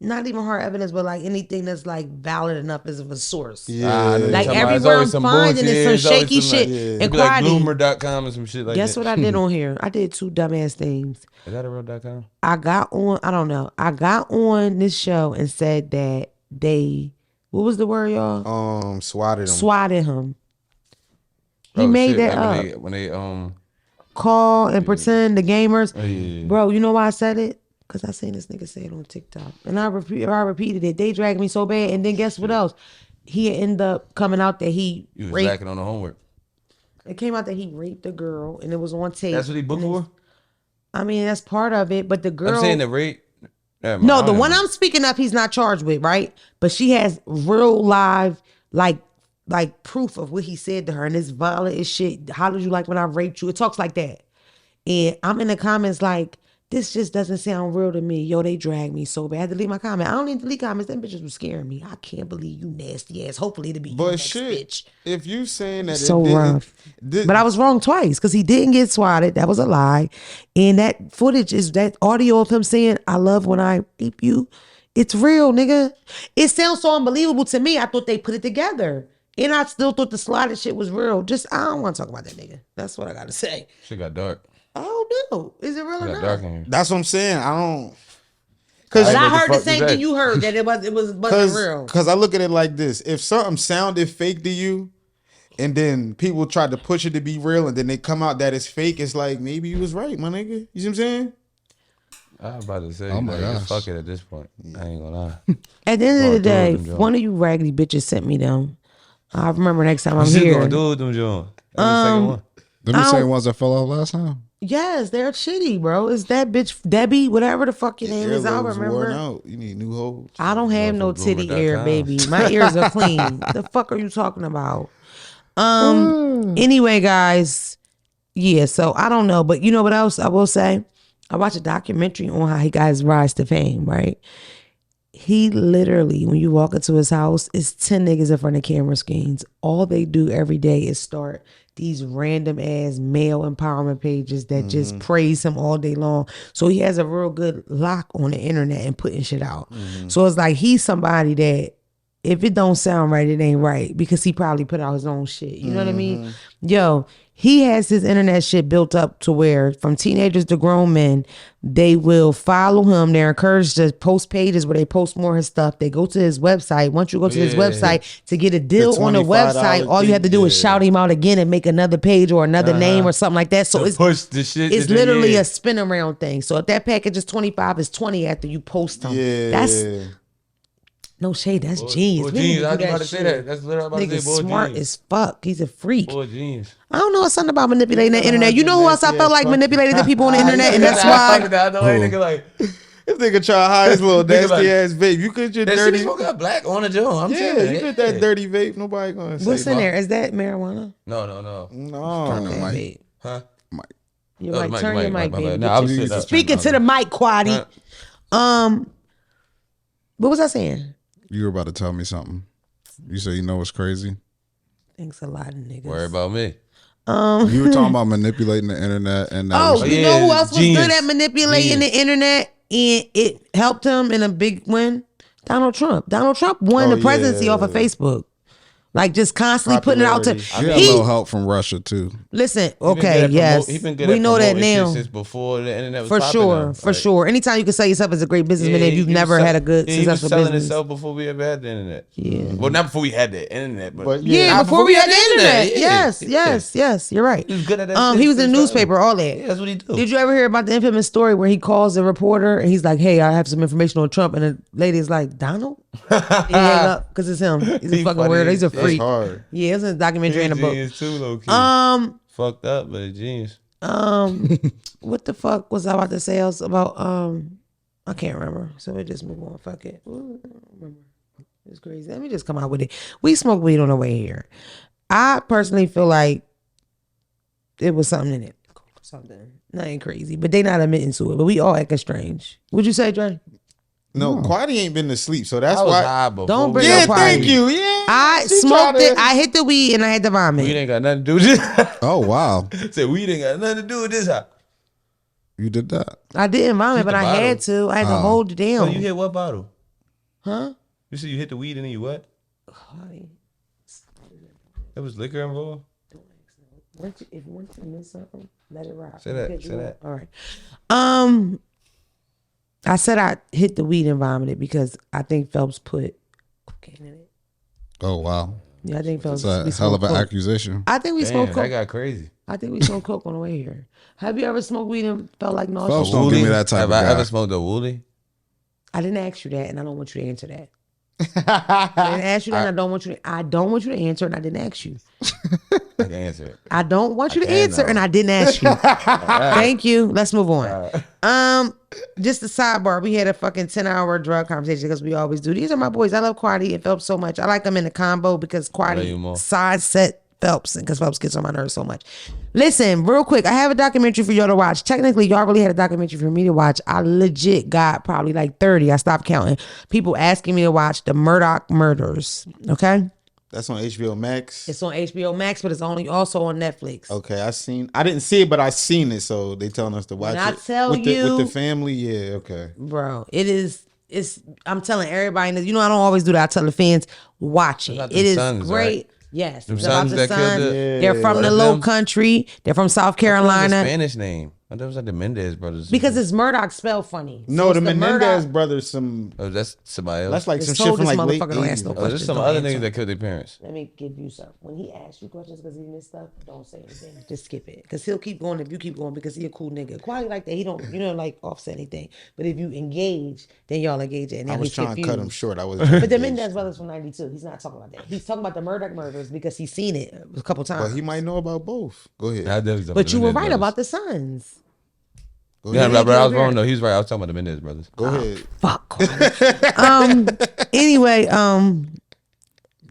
Not even hard evidence, but like anything that's like valid enough as of a source. Yeah. Like everywhere I'm finding is some shaky shit. Yeah. And like Bloomer.com and some shit like that. Guess what I did on here? I did 2 dumbass things. Is that a real.com? I got on this show and said that they, what was the word, y'all? Swatted him. He made that up. When they call and pretend the gamers. Oh, yeah. Bro, you know why I said it? Because I seen this nigga say it on TikTok. And I repeated it. They dragged me so bad. And then guess what else? He ended up coming out that he was lacking on the homework. It came out that he raped a girl and it was on tape. That's what he booked for? I mean, that's part of it. But the girl... I'm saying the rape... No, the one I'm speaking of, he's not charged with, right? But she has real live, like proof of what he said to her. And it's violent as shit. How did you like when I raped you? It talks like that. And I'm in the comments like... This just doesn't sound real to me. Yo, they dragged me so bad. I had to delete my comment. I don't need to delete comments. Them bitches were scaring me. I can't believe you nasty ass. Hopefully it'll be you next bitch. If you saying that so rough. But I was wrong twice because he didn't get swatted. That was a lie. And that footage is that audio of him saying, I love when I beep you. It's real, nigga. It sounds so unbelievable to me. I thought they put it together. And I still thought the slotted shit was real. I don't want to talk about that nigga. That's what I got to say. Shit got dark. I don't know. Is it real or not? That's what I'm saying. I don't. Because I heard the same thing you heard, that it wasn't real. Because I look at it like this. If something sounded fake to you, and then people tried to push it to be real, and then they come out that it's fake. It's like, maybe you was right, my nigga. You see what I'm saying? I was about to say, Oh my gosh. just fuck it at this point. I ain't gonna lie. At the end of the day, one of you raggedy bitches sent me them. I remember next time I'm here. Gonna do with them, John? The second one. Them the same ones that fell off last time. Yes, they're shitty, bro. It's that bitch Debbie, whatever the fuck your name is. I remember. Worn out. You need new holes. I don't have no titty ear, baby. My ears are clean. The fuck are you talking about? Anyway, guys. Yeah, so I don't know, but you know what else I will say? I watched a documentary on how he got his rise to fame, right? He literally, when you walk into his house, it's 10 niggas in front of camera screens. All they do every day is start these random ass male empowerment pages that just praise him all day long. So he has a real good lock on the internet and putting shit out. So it's like he's somebody that if it don't sound right, it ain't right, because he probably put out his own shit. You know what I mean? Yo, he has his internet shit built up to where from teenagers to grown men, they will follow him. They're encouraged to post pages where they post more of his stuff. They go to his website. Once you go to his website to get a deal on the website, all you have to do is shout him out again and make another page or another name or something like that. So it's push the shit. It's literally a spin around thing. So if that package is 25, it's 20 after you post them. That's no shade. That's genius. Genius. I was about to say that. That's literally about to say. Smart as fuck. He's a freak. Boy, genius. I don't know something about manipulating the internet. You know who else I felt like manipulating the people on the internet, and that's why. I know that nigga like. This nigga try to hide his little nasty ass vape. You could your dirty. That got black on the joint. I'm saying. You put that dirty vape. Nobody gonna say. What's in there? Is that marijuana? No. Turn the mic. Huh? Mic. Your mic. Turn your mic, baby. No, I was speaking to the mic, Quaddy. What was I saying? You were about to tell me something. You said you know what's crazy? Thanks a lot, niggas. Worry about me. You were talking about manipulating the internet, and you know who else was good at manipulating the internet and it helped him in a big win? Donald Trump. Donald Trump won the presidency off of Facebook. Like just constantly putting it out to. He had a little help from Russia too. Listen, okay, yes, we know that now. Since before the internet was for sure, for sure. Anytime you can sell yourself as a great businessman, if you've never had a good successful selling business. Himself before we ever had the internet. Yeah. Well, not before we had the internet, but before we had the internet. Yes. You're right. He was good at that. He was in the newspaper, all that. Yeah, that's what he do. Did you ever hear about the infamous story where he calls a reporter and he's like, "Hey, I have some information on Trump," and the lady's like, "Donald?" He hang up because it's him. He's a fucking weirdo. He's a freak. Yeah, it's a documentary in the book. Too, low key. Fucked up, but a genius. What the fuck was I about to say else about? I can't remember. So we just move on. Fuck it. Ooh, I don't remember. It's crazy. Let me just come out with it. We smoke weed on the way here. I personally feel like it was something in it. Something. Nothing crazy, but they not admitting to it. But we all acting strange. Would you say, Dre? No, Quaddy ain't been to sleep, so that's why. Don't bring up Quaddy. Thank you. Yeah, I smoked it. I hit the weed and I had to vomit. Weed ain't got nothing to do with this. Oh wow! Said weed ain't got nothing to do with this. You did that. I didn't vomit, but I had to. I had to hold it down. So you hit what bottle? Huh? You said you hit the weed and then you what? There was liquor involved. If you want to miss something, let it rock. Say that. All right. I said I hit the weed and vomited because I think Phelps put cocaine in it. Oh wow! Yeah, I think Phelps. That's a hell of an accusation. I think we smoked coke. That got crazy. I think we smoked coke on the way here. Have you ever smoked weed and felt like nausea? Phelps don't give me that type of guy. Have I ever smoked a woolly? I didn't ask you that, and I don't want you to answer that. I didn't ask you that, and I don't want you to answer, and I didn't ask you. I can answer it. I don't want you to answer, and I didn't ask you. Thank you. Let's move on. Just a sidebar. We had a fucking 10-hour drug conversation because we always do. These are my boys. I love Quaddy and Phelps so much. I like them in the combo because Quaddy side set Phelps, because Phelps gets on my nerves so much. Listen, real quick, I have a documentary for y'all to watch. Technically, y'all really had a documentary for me to watch. I legit got probably like 30. I stopped counting. People asking me to watch the Murdoch Murders. Okay? That's on HBO Max. It's on HBO Max, but it's also on Netflix. Okay, I didn't see it, but I seen it, so they telling us to watch it. I tell with you, with the family, yeah, okay. Bro, I'm telling everybody, you know I don't always do that. I tell the fans, watch it. It is great. Right? Yes, it's about the son. They're from the Low Country. They're from South Carolina. Spanish name. Oh, that was like the Mendez brothers. Because it's Murdoch spelled funny. No, So the it's Menendez brothers. Some. Oh, that's somebody else. That's like Just some shit told from this like late motherfucker don't ask no 80s. Oh, there's questions, some don't other answer. niggas that killed their parents. Let me give you some. When he asks you questions because he missed stuff, don't say anything. Just skip it. Because he'll keep going if you keep going because he a cool nigga. Quality like that, he don't, like offset anything. But if you engage, then y'all engage it. And now I was he's trying confused. to cut him short. I was. But the Mendez brothers from 92, he's not talking about that. He's talking about the Murdoch murders because he's seen it a couple times. But he might know about both. Go ahead. But you were right about the sons. Yeah, but I was wrong though. He was right. I was talking about the Mendez brothers. Go ahead. Fuck. Anyway,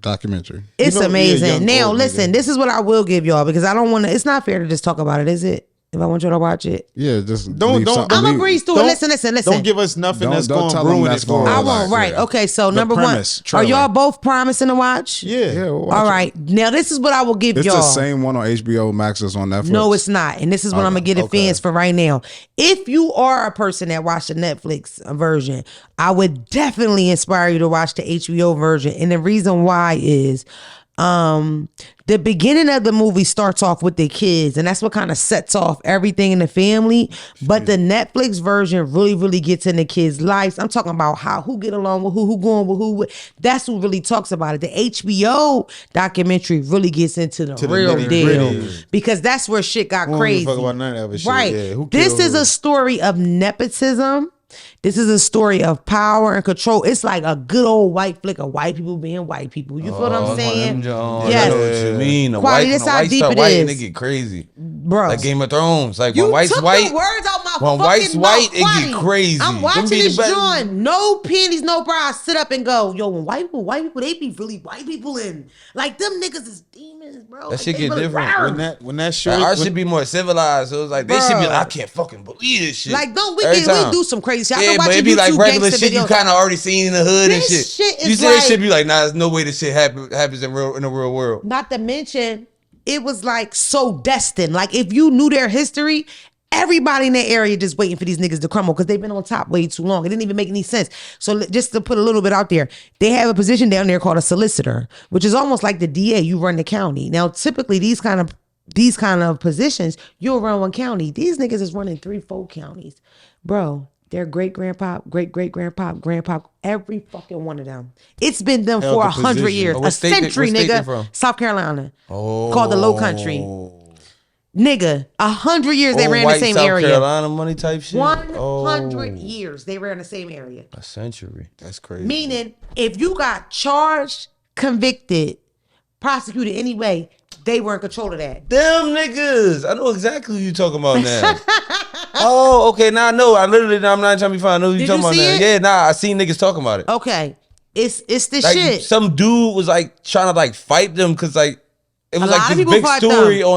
Documentary. it's amazing. young Now, old listen, nigga. this is what I will give y'all because I don't want to. It's not fair to just talk about it, is it? If I want you to watch it, Yeah, just Don't- leave don't- something- I'm gonna leave- breeze through it. Listen. Don't give us nothing that's Don't going to tell 'em ruin that's it for gonna- I us. won't. Right. yeah. Okay. So The number premise, one, trailer. are y'all both promising to watch? Yeah. Yeah, we'll watch All it. right. Now this is what I will give It's y'all. the same one on HBO Max as on Netflix. No, it's not. And this is what I'm gonna get the fans for right now. If you are a person that watched the Netflix version, I would definitely inspire you to watch the HBO version. And the reason why is the beginning of the movie starts off with the kids, and that's what kind of sets off everything in the family. But the Netflix version really, really gets in the kids' lives. I'm talking about who get along with who going with who. That's who really talks about it. The HBO documentary really gets into the real deal nitty-gritty. because that's where shit got We don't crazy. give a fuck about none of that shit. Right. Yeah, who This killed is who? a story of nepotism. This is a story of power and control. It's like a good old white flick of white people being white people. You feel what I'm saying? I know Yes. what you mean. The Quality, white, this when the how white deep start it white is. and they get crazy. Bro. Like Game of Thrones. Like You when white's took white, the words out my when fucking white's white, mouth, it get Quality. crazy. I'm Them watching be the this best- joint. No panties, no bra. I sit up and go, yo, when white people, they be really white people in. Like them niggas is demons, bro. That Like, shit they get really different. rawr. When that Like, short, our should be more civilized. So it's like they should be Bruh. like, I can't fucking believe this shit. Like, don't we Every can we time. do some crazy shit? I Yeah, been but watching it be like YouTube regular gangster shit you videos. kind of already seen in the hood and This shit. shit is You see that like- shit, be like, nah, there's no way this shit happens in the real world. Not to mention, it was like so destined. Like if you knew their history, everybody in that area just waiting for these niggas to crumble because they've been on top way too long. It didn't even make any sense. So just to put a little bit out there, they have a position down there called a solicitor, which is almost like the DA. You run the county. Now, typically these kind of positions, you'll run one county. These niggas is running 3-4 counties, bro. Their great-grandpa, grandpa, every fucking one of them. It's been them Held for the 100 position. years. Oh, A what state century, they nigga. from? South Carolina. Oh, Called the Low Country. Nigga, 100 years they Old ran the white same South area. Carolina money type shit. 100 years they ran the same area. A century. that's crazy. Meaning, if you got charged, convicted, prosecuted anyway, they were in control of that. Them niggas. I know exactly who you talking about now. Oh, okay. Now I know. I'm not trying to be funny. I know who you Did talking you about see now. it? Yeah, nah. I seen niggas talking about it. Okay, it's the Like shit. some dude was like trying to like fight them because like it was A lot like of this people big fight story them.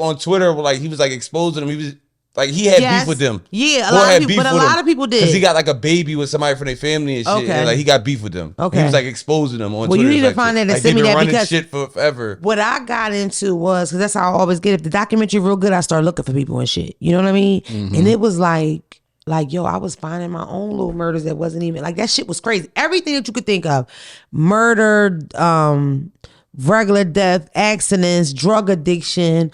on Twitter where like he was like exposing them. He was like he had Yes. beef with them. Yeah, a Boy lot of had people- beef but a with lot them of people did. because he got like a baby with somebody from their family and shit. Okay. And like he got beef with them. Okay. He was like exposing them on Well, you Twitter. need to like, find that and like, send they me been that running because- shit for forever. What I got into was, because that's how I always get, if the documentary real good, I start looking for people and shit. You know what I mean? And it was like, yo, I was finding my own little murders that wasn't even, like that shit was crazy. Everything that you could think of. Murder, regular death, accidents, drug addiction,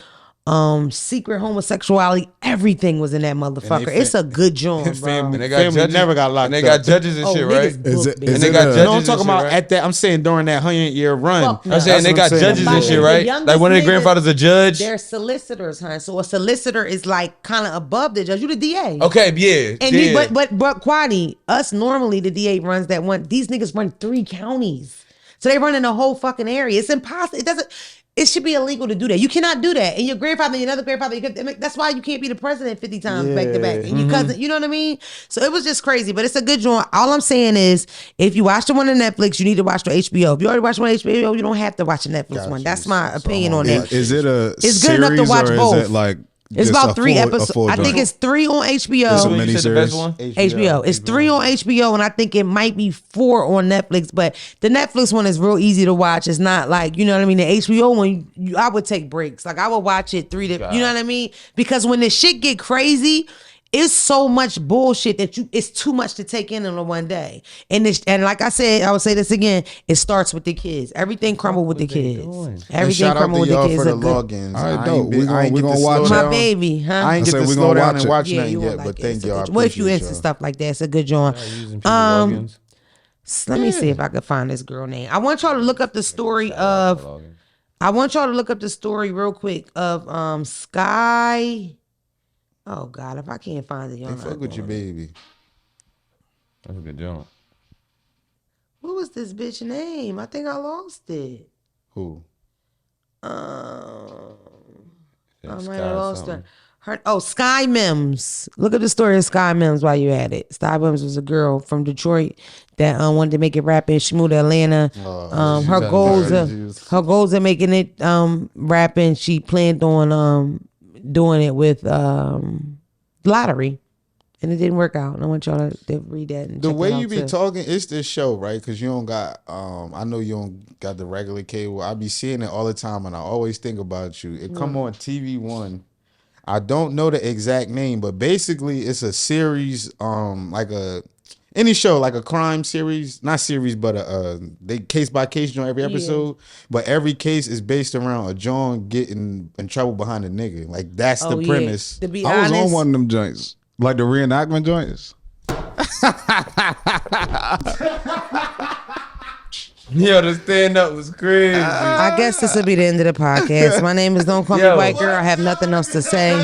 secret homosexuality, everything was in that motherfucker. fa- It's a good joint, bro. family- And they got Family judges. never got locked And they up. got judges and Oh, shit, niggas right? Is booked, it- bitch. is And they it got a- judges. No, I'm talking and shit, about right? at that. I'm saying during that 100-year run. Fuck no. I'm saying That's they what got I'm saying. judges and Like, shit, the right? youngest Like one of their niggas- grandfather's a judge. They're solicitors, huh? So a solicitor is like kind of above the judge. You the DA. Okay, yeah. And yeah. you, but Quadi, us normally the DA runs that one. These niggas run 3 counties, so they run in the whole fucking area. It's impossible. It doesn't. It should be illegal to do that. You cannot do that. And your grandfather and your other grandfather, that's why you can't be the president 50 times back to back. And your cousin, you know what I mean? So it was just crazy, but it's a good joint. All I'm saying is, if you watch the one on Netflix, you need to watch the HBO. If you already watched the one on HBO, you don't have to watch the Netflix one. That's my opinion on that. Is it a It's good enough to series watch or both. is it like It's just about a 3 full- a episodes. full I think joint? it's 3 on HBO. It's a You said the best miniseries. one? HBO. It's 3 on HBO, and I think it might be 4 on Netflix. But the Netflix one is real easy to watch. It's not like, you know what I mean. The HBO one, I would take breaks. Like I would watch it 3 to, you know what I mean? Because when the shit get crazy, it's so much bullshit that it's too much to take in one day. And like I said, I will say this again, it starts with the kids. Everything crumble with the kids. Everything crumble with the kids. For the logins. All right, dope. We're gonna watch my baby, huh? I ain't get to slow down and watch nothing yet, but thank y'all. What if you into stuff like that? It's a good joint. Let me see if I can find this girl name. I want y'all to look up the story of. I want y'all to look up the story real quick of Sky. Oh God, if I can't find it, y'all fuck with your baby. That's a good job. What was this bitch name? I think I lost it. Who? I might have lost her. Sky Mims. Look at the story of Sky Mims while you're at it. Sky Mims was a girl from Detroit that wanted to make it rapping. She moved to Atlanta. Her goals are making it rapping. She planned on doing it with lottery, and it didn't work out. And I want y'all to read that. And the way you be talking, it's this show, right? Because you don't got I know you don't got the regular cable. I be seeing it all the time, and I always think about you. It come on TV One. I don't know the exact name, but basically it's a series, like any show, like a crime series, not series, but they case by case joint every episode. But every case is based around a John getting in trouble behind a nigga. Like that's the premise. To be I was honest, on one of them joints, like the reenactment joints. Yo, the stand up was crazy. I guess this will be the end of the podcast. My name is Don't Call Me White Girl. I have nothing else to say.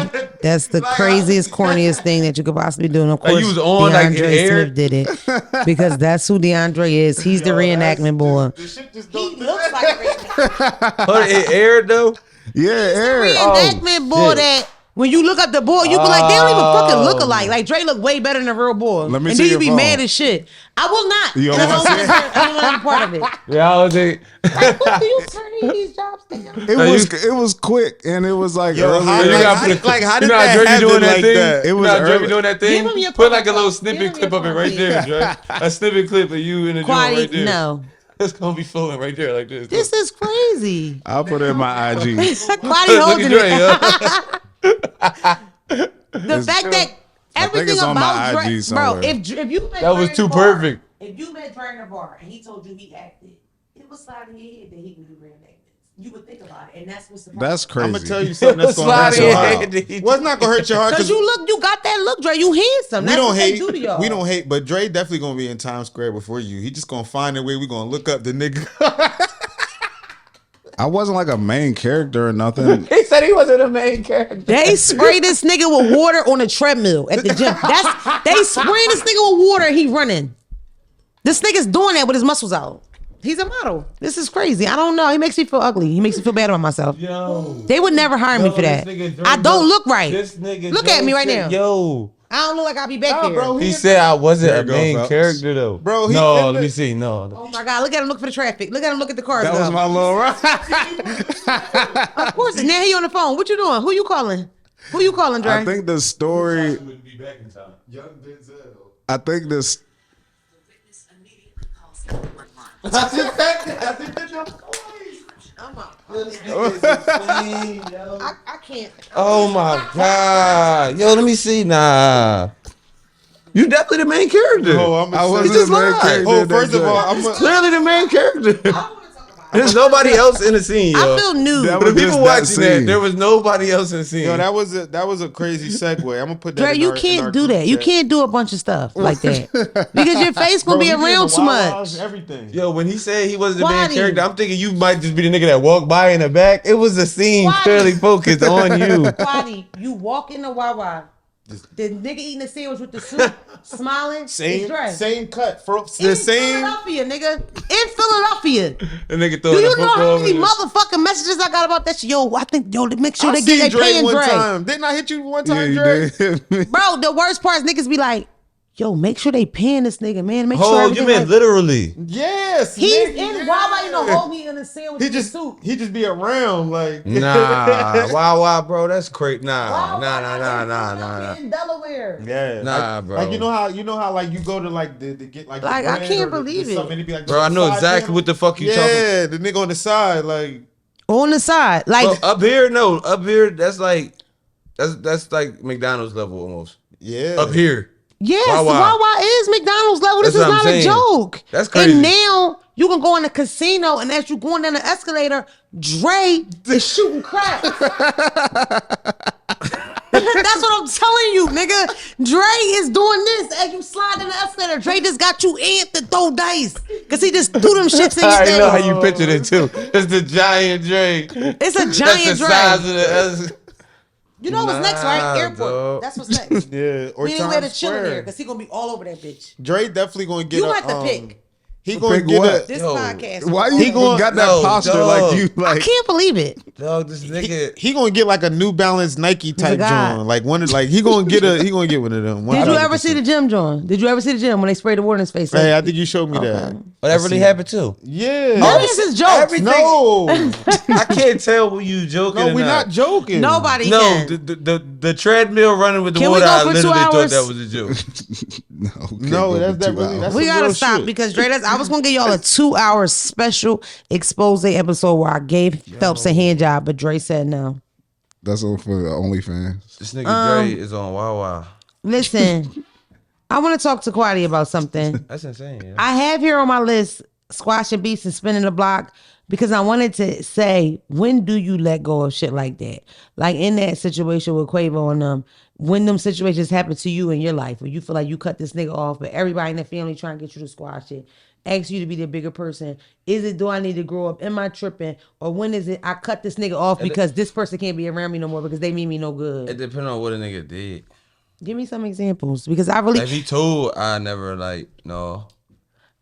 That's the craziest, corniest thing that you could possibly do. And of course, you was on, DeAndre Smith did it because that's who DeAndre is. He's the reenactment boy. He looks like a reenactment. It aired though. Yeah, aired. Reenactment boy that. When you look up the boy, you be like, they don't even fucking look alike. Like Dre look way better than the real boy. Let me and see then you your be phone. mad as shit. I will not. You And don't I want to see it? don't want to be part of it. Yeah, I was like, What do you turn these jobs down? It was quick and it was like Yo, early. how did that Dre be happen doing that like thing? that? It was Dre be early. doing that Give him thing. your Put like a phone. little Give snippet him clip your of it phone, right there, Dre. A snippet clip of you in the joint right there. No. It's gonna be flowing right there like this. This is crazy. I'll put it in my IG. Quaddy Look holding at Dre, it. The fact that everything it's on about my Dre, IG bro, somewhere. if you met That was Dre in too a bar, perfect. If you met Dre in a bar and he told you he acted, it was sliding your head that he would do reenactments. You would think about it, and that's what's the problem. That's crazy. I'm gonna tell you something that's gonna hurt your heart. What's not gonna hurt your heart? Because you got that look, Dre. You handsome. We That's don't what hate. they do to y'all. We don't hate, but Dre definitely gonna be in Times Square before you. He just gonna find a way. We gonna look up the nigga. I wasn't like a main character or nothing. He said he wasn't a main character. They spray this nigga with water on a treadmill at the gym. They spraying this nigga with water and he running. This nigga's doing that with his muscles out. He's a model. This is crazy. I don't know. He makes me feel ugly. He makes me feel bad about myself. Yo. They would never hire me for that. I don't look right. Look at me right now. Yo. I don't look like I'll be back there. bro, He said I wasn't a main Phelps. character though. Bro, no, let me see. No. Oh my God, look at him look for the traffic. Look at him look at the cars. That was my little ride. Of course, now he on the phone. What you doing? Who you calling? Who you calling, Dre? I think the story. Wouldn't be back in time. Young Denzel. I think this. I can't. Oh my God. Yo, let me see. Nah. You definitely the main character. Oh, I wasn't just the main lied. character. Oh, in first that of all, joint. I'm Clearly the main character. I want to talk about it. There's nobody else in the scene, yo. I feel nude. That For the was people just that watching that, scene. there was nobody else in the scene. Yo, that was a crazy segue. I'm gonna put that. Dre, in you our- in can't our do group that. You chat. can't do a bunch of stuff like that because your face Bro, gonna be he be in around the too Wild much. Wild, everything. Yo, when he said he wasn't the main Why? character, I'm thinking you might just be the nigga that walked by in the back. It was a scene Why? clearly focused on you. Quaddy, you walk in the Wawa. The nigga eating the sandwich with the soup, smiling. It's Dre. Same cut. In The same. Philadelphia, nigga. In Philadelphia. The nigga Do throwing the you know football how over many this. motherfucking messages I got about that shit? Yo, I think, make sure I they seen get Dre paying one Dre. time. Didn't I hit you one Yeah, time, you Dre? did. Bro, the worst part is niggas be like, yo, make sure they paying this nigga, man. Make sure Oh, you everything meant like- literally. Yes. He's nigga, in yeah. Wawa in the whole meat in the sandwich He with the just soup. he just be around like Nah, wow, bro, that's crazy. Nah, Wawa nah. in Delaware. Yeah, Nah, like, bro. Like you know how like you go to like the get like the Like, I brand can't or the believe it. something, and it be like Bro, I know side exactly panel. what the fuck you talking. Yeah, the nigga on the side like On the side. Like, Bro, up here, that's like McDonald's level almost. Yeah. Up here. Yes, Wawa. Wawa is McDonald's level. This That's is what I'm not a saying. joke. That's crazy. And now you can go in the casino, and as you going down the escalator, Dre is shooting crack. That's what I'm telling you, nigga. Dre is doing this as you slide in the escalator. Dre just got you amped to throw dice because he just threw them shits in your I face. know how you pictured it too. It's the giant Dre. It's a giant That's the Dre. size of the. You know what's next, right? Airport. Dog. That's what's next. Yeah, or We ain't where to Times chill in Square. there because he gonna be all over that bitch. Dre definitely gonna get You a, have to pick. He gonna Pick get what? a. This Yo, podcast. Why you He gonna- got that No, posture dog. like you I like? can't believe it. Dog, this nigga. He gonna get like a New Balance Nike type God. joint. Like one of like he gonna get one of them. Did you ever see the gym, John? Did you ever see the gym when they sprayed the water in his face? Hey, I think you showed me that. Oh, that really happened too. Yeah. All this is jokes. Everything- No. I can't tell when you joking. No, or we're not joking. Nobody No, can. the treadmill running with the Can we water. go I for 2 literally thought hours? that was a joke. No, can't No, go that's for that 2 really. hours. That's We some gotta real stop shit. because Dre, I was gonna give y'all a 2-hour special expose episode where I gave Phelps a hand job, but Dre said no. That's all for the OnlyFans. This nigga Dre is on Wawa. Listen, I want to talk to Quaddy about something. That's insane. Yeah. I have here on my list squashing beats and spinning the block because I wanted to say, when do you let go of shit like that? Like in that situation with Quavo and them, when them situations happen to you in your life, where you feel like you cut this nigga off, but everybody in the family trying to get you to squash it, ask you to be the bigger person. Is it, do I need to grow up? Am I tripping? Or when is it, I cut this nigga off because this person can't be around me no more because they mean me no good? It depends on what a nigga did. Give me some examples because I really, If he told, I never no.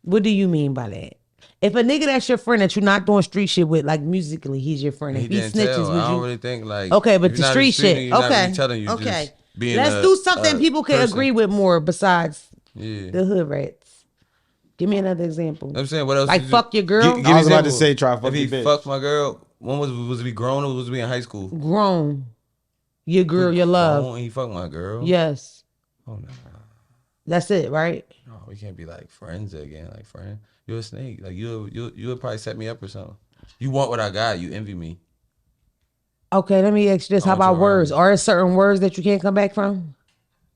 what do you mean by that? If a nigga that's your friend that you're not doing street shit with, like musically, he's your friend. He If he didn't snitches, tell. would I don't you? really think like. Okay, but if the you're not street in shit. you're not Okay. really telling you. Okay. Just being Let's do something people can person. agree with more besides Yeah. the hood rats. Give me another example. I'm saying what else? Like did you- fuck your girl? Give I was about to example. say try fuck If he your bitch. fucked my girl, when was we grown or was we in high school? Grown. Your girl, your love. Grown, he fucked my girl. Yes. Oh no, That's it, right? no, we can't be like friends again. Like friend, you're a snake. Like you would probably set me up or something. You want what I got. You envy me. Okay, let me ask you this. I How want about you words? around Are there certain words that you can't come back from?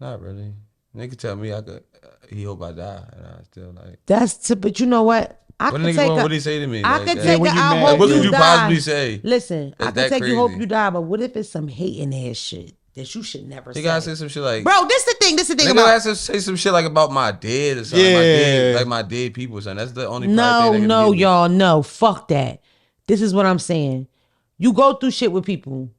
Not really. Nigga tell me I could. He hope I die, and I still like. But you know what? I What could nigga take what a, would he say to me? I like could that? take when a you I mad, hope What you could you die. possibly say? Listen, I That's could that take you hope crazy. you die, but what if it's some hating ass shit that you should never He say? gotta say some shit like. Bro, this the thing. This the thing Nigga about has to say some shit like about my dead or something. Yeah. My dead, like my dead people or something. That's the only no, thing that no, can get me. y'all, no. Fuck that. This is what I'm saying. You go through shit with people.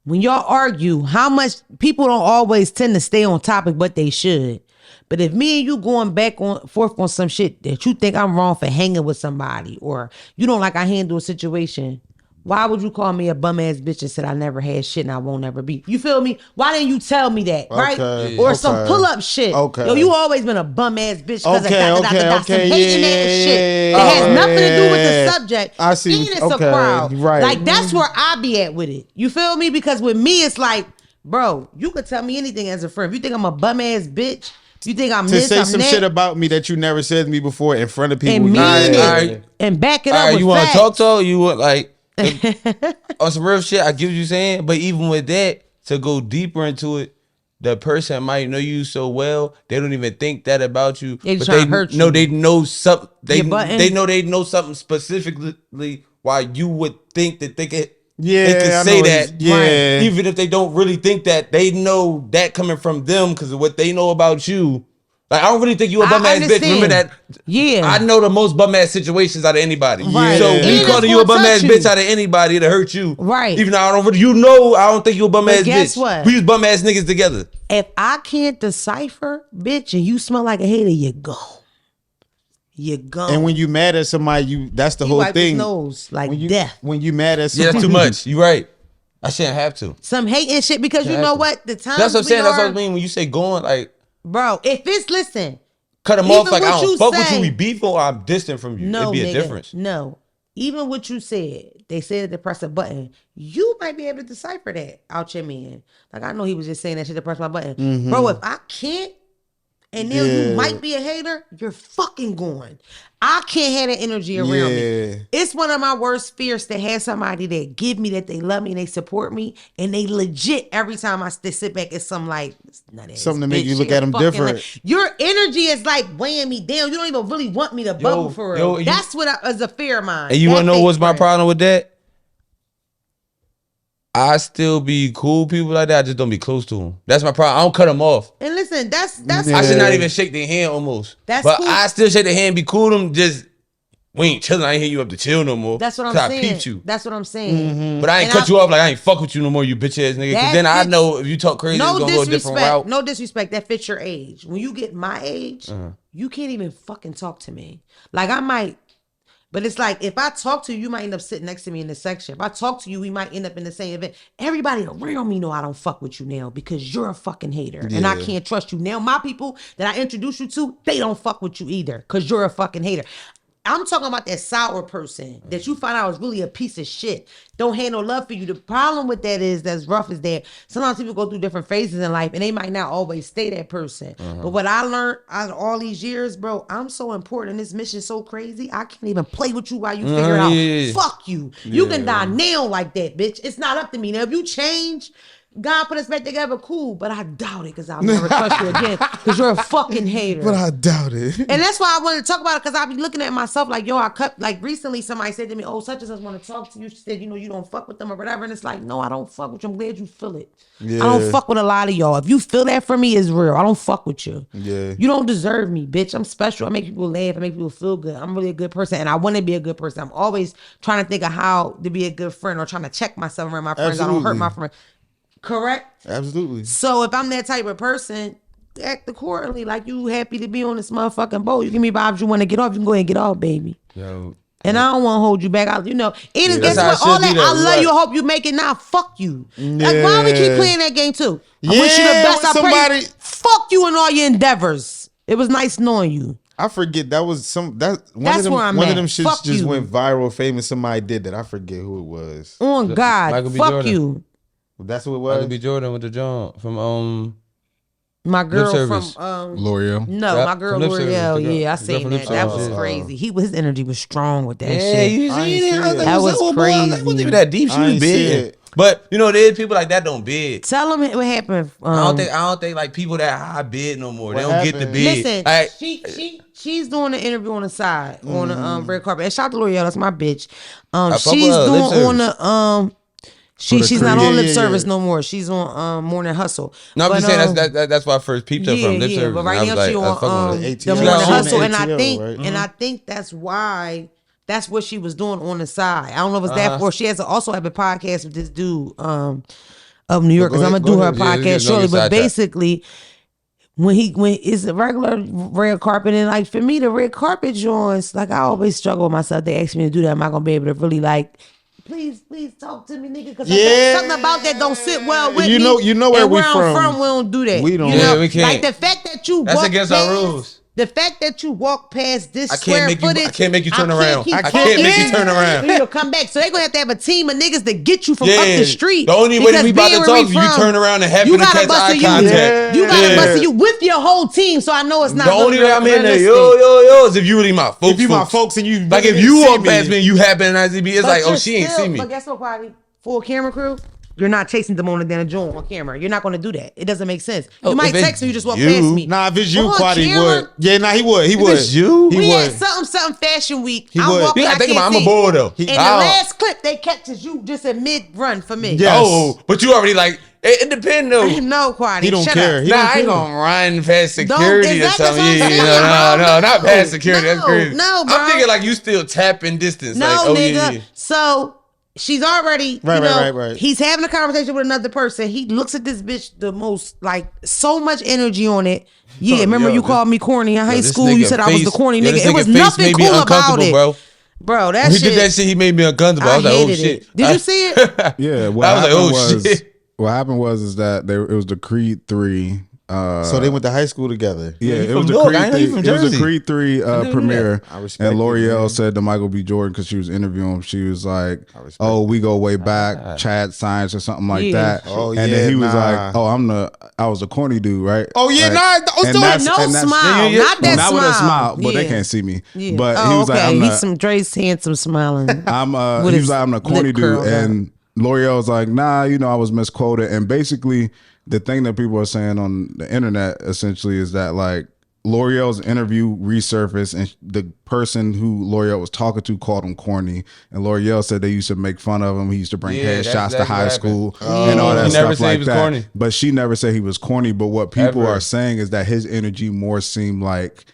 When y'all argue, how much people don't always tend to stay on topic, but they should. But if me and you going back on forth on some shit that you think I'm wrong for hanging with somebody, or you don't like I handle a situation, why would you call me a bum ass bitch and said I never had shit and I won't ever be? You feel me? Why didn't you tell me that, right? Okay, Or some okay. pull up shit. Okay. Yo, you always been a bum ass bitch because of Okay, some hating yeah, ass shit. yeah, That has nothing to do with yeah. the subject. I see. And it's Okay, a crowd. right. Like that's where I be at with it. You feel me? Because with me, it's like, bro, you could tell me anything as a friend. If you think I'm a bum ass bitch, you think I'm To this, say I'm some that, shit about me that you never said to me before in front of people. and mean Alright, it, alright. and back it All up right, with you want to facts. talk to her? You want like on some real shit? I get what you saying, but even with that, to go deeper into it, the person might know you so well they don't even think that about you. They just but trying to hurt you. No, they know something. They Your button. they know something specifically why you would think that they could. Yeah, they can I say know that. it's- yeah. Even if they don't really think that, they know that coming from them because of what they know about you. Like I don't really think you a I bum ass bitch. understand. Remember that? Yeah. I know the most bum ass situations out of anybody. Right. So And me it's calling you a gonna bum ass touch you. bitch out of anybody to hurt you. Right. Even though I don't really, you know, I don't think you a bum But ass guess bitch. what? We use bum ass niggas together. If I can't decipher, bitch, and you smell like a hater, you go. You go. And when you mad at somebody, that's the he whole wiped his thing. nose like When you death. when you mad at Yeah, somebody, that's too much. You right. I shouldn't have to. Some hating shit because you Yeah, know have to. what? The time That's what I'm saying. That's what I are, mean when you say going like bro. If it's listen, cut them Even off like I what don't you fuck with say- you. We beef or I'm distant from you. no, It'd be nigga, a difference. no. Even what you said, they said to press a button. You might be able to decipher that out your man. Like I know he was just saying that shit to press my button, Mm-hmm. bro. If I can't, and now you might be a hater, you're fucking going. I can't have that energy around me. It's one of my worst fears to have somebody that give me that they love me and they support me, and they legit every time they sit back, it's something to make you look at them different. Your energy is like weighing me down. You don't even really want me to bubble for real. That's what is a fear of mine. And you want to know what's my problem with that? I still be cool people like that. I just don't be close to them. That's my problem. I don't cut them off. And listen, that's I should not even shake their hand almost. But cool. I still shake their hand, be cool to them. Just we ain't chilling. I ain't hit you up to chill no more. That's what I'm saying. I peeped you. That's what I'm saying. Mm-hmm. But I ain't cut you off like I ain't fuck with you no more, you bitch ass nigga. Because then I know if you talk crazy, it's gonna go a different route. No disrespect. That fits your age. When you get my age, you can't even fucking talk to me. Like I might. But it's like, if I talk to you, you might end up sitting next to me in the section. If I talk to you, we might end up in the same event. Everybody around me know I don't fuck with you now because you're a fucking hater. Yeah. And I can't trust you. Now, my people that I introduce you to, they don't fuck with you either because you're a fucking hater. I'm talking about that sour person that you find out is really a piece of shit. Don't have no love for you. The problem with that is, that's rough as that, sometimes people go through different phases in life and they might not always stay that person. But what I learned out of all these years, bro, I'm so important. This mission is so crazy. I can't even play with you while you figure it out. Fuck you. You can die now like that, bitch. It's not up to me. Now, if you change, God put us back together, cool, but I doubt it because I'll never trust you again because you're a fucking hater. But I doubt it. And that's why I wanted to talk about it because I be looking at myself like, yo, I cut, like recently somebody said to me, oh, such and such want to talk to you. She said, you don't fuck with them or whatever. And it's like, no, I don't fuck with you. I'm glad you feel it. Yeah. I don't fuck with a lot of y'all. If you feel that for me, it's real. I don't fuck with you. Yeah. You don't deserve me, bitch. I'm special. I make people laugh. I make people feel good. I'm really a good person and I want to be a good person. I'm always trying to think of how to be a good friend or trying to check myself around my friends. Absolutely. I don't hurt my friends. Correct? Absolutely. So if I'm that type of person, act accordingly. Like you happy to be on this motherfucking boat. You give me vibes you want to get off, you can go ahead and get off, baby. Yo. And I don't want to hold you back. Even guess what? All that, I love you. I hope you make it now. Fuck you. Yeah. Like, why we keep playing that game too? I wish you the best. I pray. Fuck you and all your endeavors. It was nice knowing you. I forget that was one of them shits fuck just you. went viral, famous. Somebody did that. I forget who it was. On God, fuck Jordan. you. That's what it was. Michael B. Jordan with the John from my girl from L'Oreal. No, my girl L'Oreal. Yeah, I seen that. That was crazy. His energy was strong with that shit. You see that was crazy. It wasn't even that deep. She was big. But there's people like that don't bid. Tell them what happened. I don't think like people that high bid no more. They don't get the bid. Listen, like, she's doing an interview on the side on the red carpet. And shout out to L'Oreal, that's my bitch. She's doing on the She's not on lip service no more. She's on Morning Hustle. No, I'm just saying that's why I first peeped her from lip service. But right now she on the Morning Hustle, and I think that's why. That's what she was doing on the side. I don't know if it's that or she has also have a podcast with this dude of New York because I'm gonna do her podcast shortly. But basically, when it's a regular red carpet, and like for me, the red carpet joints, like I always struggle with myself. They ask me to do that. I'm not gonna be able to really like. Please talk to me, nigga. Because something about that don't sit well with me. You know where we from. We don't do that. We don't. We can't. Like the fact that you that's against our rules. The fact that you walk past this square footage, I can't make you turn around. I can't make you turn around. You'll come back. So they're gonna have a team of niggas to get you from up the street. The only way that we about to talk, you turn around and happen to catch eye contact. You gotta bust you with your whole team. So I know it's not. The only way I'm in there, yo, is if you really my folks. If you my folks and you like if you walk past me and you happen in IZB, it's like, oh, she ain't see me. But guess what, party? Full camera crew. You're not chasing Demona down a joint on camera. You're not going to do that. It doesn't make sense. You might text me, you just walk past me. Nah, if it's you, Quadi would. Yeah, nah, he would. He would. If it's you? We had something fashion week. He would. You gotta think about it. I'm a boy though. And the last clip they catches you just a mid-run for me. Yes. Oh, but you already like, it depends though. No, Quadi. He don't care. I ain't gonna run past security or something. No, not past security. That's crazy. No, bro. I'm thinking like you still tapping distance. No, like, oh, nigga. Yeah. So she's already, right. He's having a conversation with another person. He looks at this bitch the most, like, so much energy on it. Yeah, remember you called me corny in high school? You said I was the corny nigga. It was nothing cool about it. Bro, that shit. He did that shit, he made me uncomfortable. I was like, oh, shit. Did you see it? Yeah. What happened was that it was the Creed 3 So they went to high school together. Yeah, you it was, from a Newark. Creed I know you from 3, it was a Jersey. Creed 3 premiere. I respect And it, L'Oreal man. said to Michael B. Jordan, because she was interviewing him, she was like, "Oh, we go way back, Chad Science or something like that." Oh, and yeah, then he was nah. like, "Oh, I was a corny dude, right?" Oh, yeah, Like, nah, I was and doing that's- No and that's- smile, yeah. not that not smile. with a smile, but they Yeah. can't see me. Yeah. But oh, he was okay. like, He's some Dre's handsome smiling. I'm With he his was like, I'm a corny lip dude. curled And L'Oreal was like, nah, I was misquoted. And basically the thing that people are saying on the internet essentially is that like L'Oreal's interview resurfaced and the person who L'Oreal was talking to called him corny. And L'Oreal said they used to make fun of him. He used to bring headshots to high school and all that He stuff never said like he was that. corny. But she never said he was corny. But what people Ever. are saying is that his energy more seemed like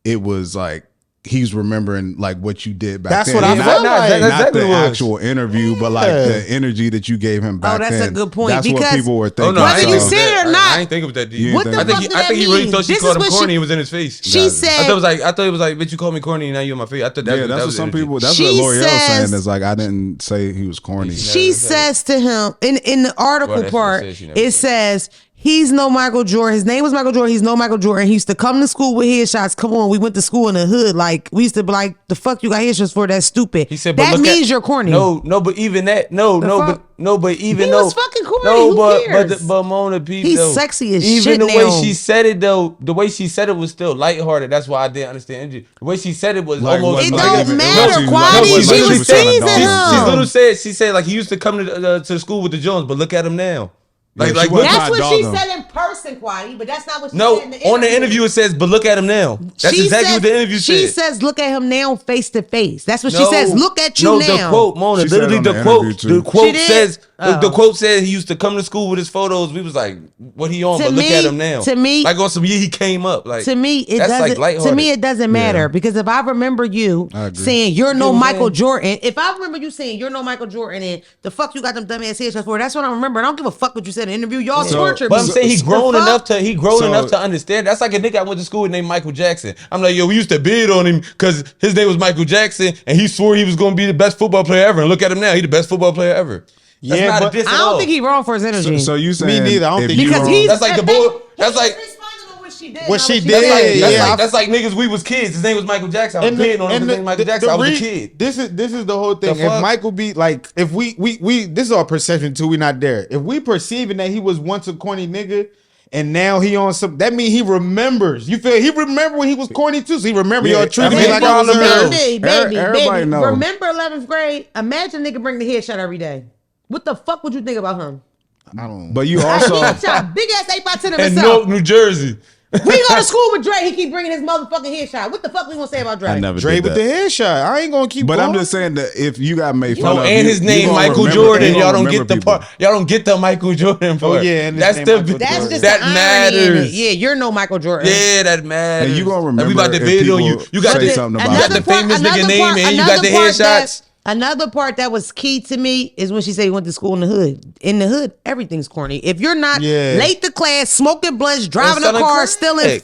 it was like he's remembering like what you did back That's then. what I Not- felt like. That's not exactly the what it was. actual interview, but like the energy that you gave him back that's then. a good point, That's what because- people were Oh thinking. no, Whether I ain't you think say of it that. or not. I ain't think of that. You Dude. What the think- I fuck think did that he really mean? thought she This called is him what corny. she- It was in his face. She said, I thought it was like, bitch, you called me corny, and now you in my face. I thought that, Yeah, that's that what was some energy. people. That's She what L'Oreal says- saying is like I didn't say he was corny. she says to him in the article Well, that's what part, it says, she never it said. says he's no Michael Jordan. His name was Michael Jordan. He's no Michael Jordan. He used to come to school with headshots. Come on, we went to school in the hood. Like we used to be like, the fuck you got headshots for? That's stupid. He said, but that look means at, you're corny. No, but even that, fuck? but even He though was fucking corny. No, Who but cares? but Mona P. He's though, sexy as even shit the way now. she said it though, the way she said it was still lighthearted. That's why I didn't understand energy. The way she said it was Like, almost. It like don't even- matter, no, Quadi. like, She like was was trying to teasing dog him. him. She said like he used to come to school with the Jones, but look at him now. Yeah, Like she like wasn't That's trying what to she dog him. said in person, Quadi, but that's not what she no, said in the on the interview it says, but look at him now. That's She exactly says- what the interview She said. says, look at him now face to face. That's what she No, says. Look at you no, now. the quote, Mona, She said literally on the the quote. interview, too. The quote She did? says, Oh. the quote said he used to come to school with his photos. We was like, what he on? To But look me- at him now. to me- like on some year he came up. Like To me, it that's doesn't. like lighthearted. To me, it doesn't matter Yeah. because if I remember you I agree. saying you're no what I'm Michael saying? Jordan, if I remember you saying you're no Michael Jordan, and the fuck you got them dumbass headshots for, that's what I remember. I don't give a fuck what you said in the interview. Y'all So- tortured But me. I'm saying he The grown fuck? enough to So- enough to understand. That's like a nigga I went to school with named Michael Jackson. I'm like, yo, we used to bid on him because his name was Michael Jackson, and he swore he was gonna be the best football player ever. And look at him now, he the best football player ever. That's Yeah, not but a diss at I don't all. think he wrong for his energy. So you saying neither. I don't if think you because wrong- he's That's like the boy. That's like. What she That's did, like, yeah. that's like niggas. We was kids. His name was Michael Jackson. I was bidding on him. His name was Michael Jackson. I was a kid. This is the whole thing. The If fuck? Michael be like, if we this is our perception too. We not there. If we perceiving that he was once a corny nigga, and now he on some, that mean he remembers. You feel he remember when he was corny too. So he remember Yeah, y'all treating I me mean, like I was problem a is- Baby, Everybody know. Remember 11th grade? Imagine a nigga bring the headshot every day. What the fuck would you think about him? I don't. But you He also headshot, big ass 8x10 of In himself. Newark, New Jersey. We go to school with Dre. He keep bringing his motherfucking headshot. What the fuck we gonna say about Dre? I never Dre did with that. the headshot. I ain't gonna keep. But going. I'm just saying that if you got made fun No, of, and you- his you name gonna Michael remember- Jordan. you Y'all gonna don't get remember the people. part. Y'all don't get the Michael Jordan part. yeah, and his that's name the Michael That's Jordan. just that the irony in it. matters. Yeah, you're no Michael Jordan. Yeah, that matters. And you gonna Like, we about to remember if bid on you. people You got say the something you about got it. the famous nigga name and you got the headshots. Another part that was key to me is when she said he went to school in the hood. In the hood, everything's corny. If you're not Yeah. late to class, smoking blunts, driving a selling car, crack. stealing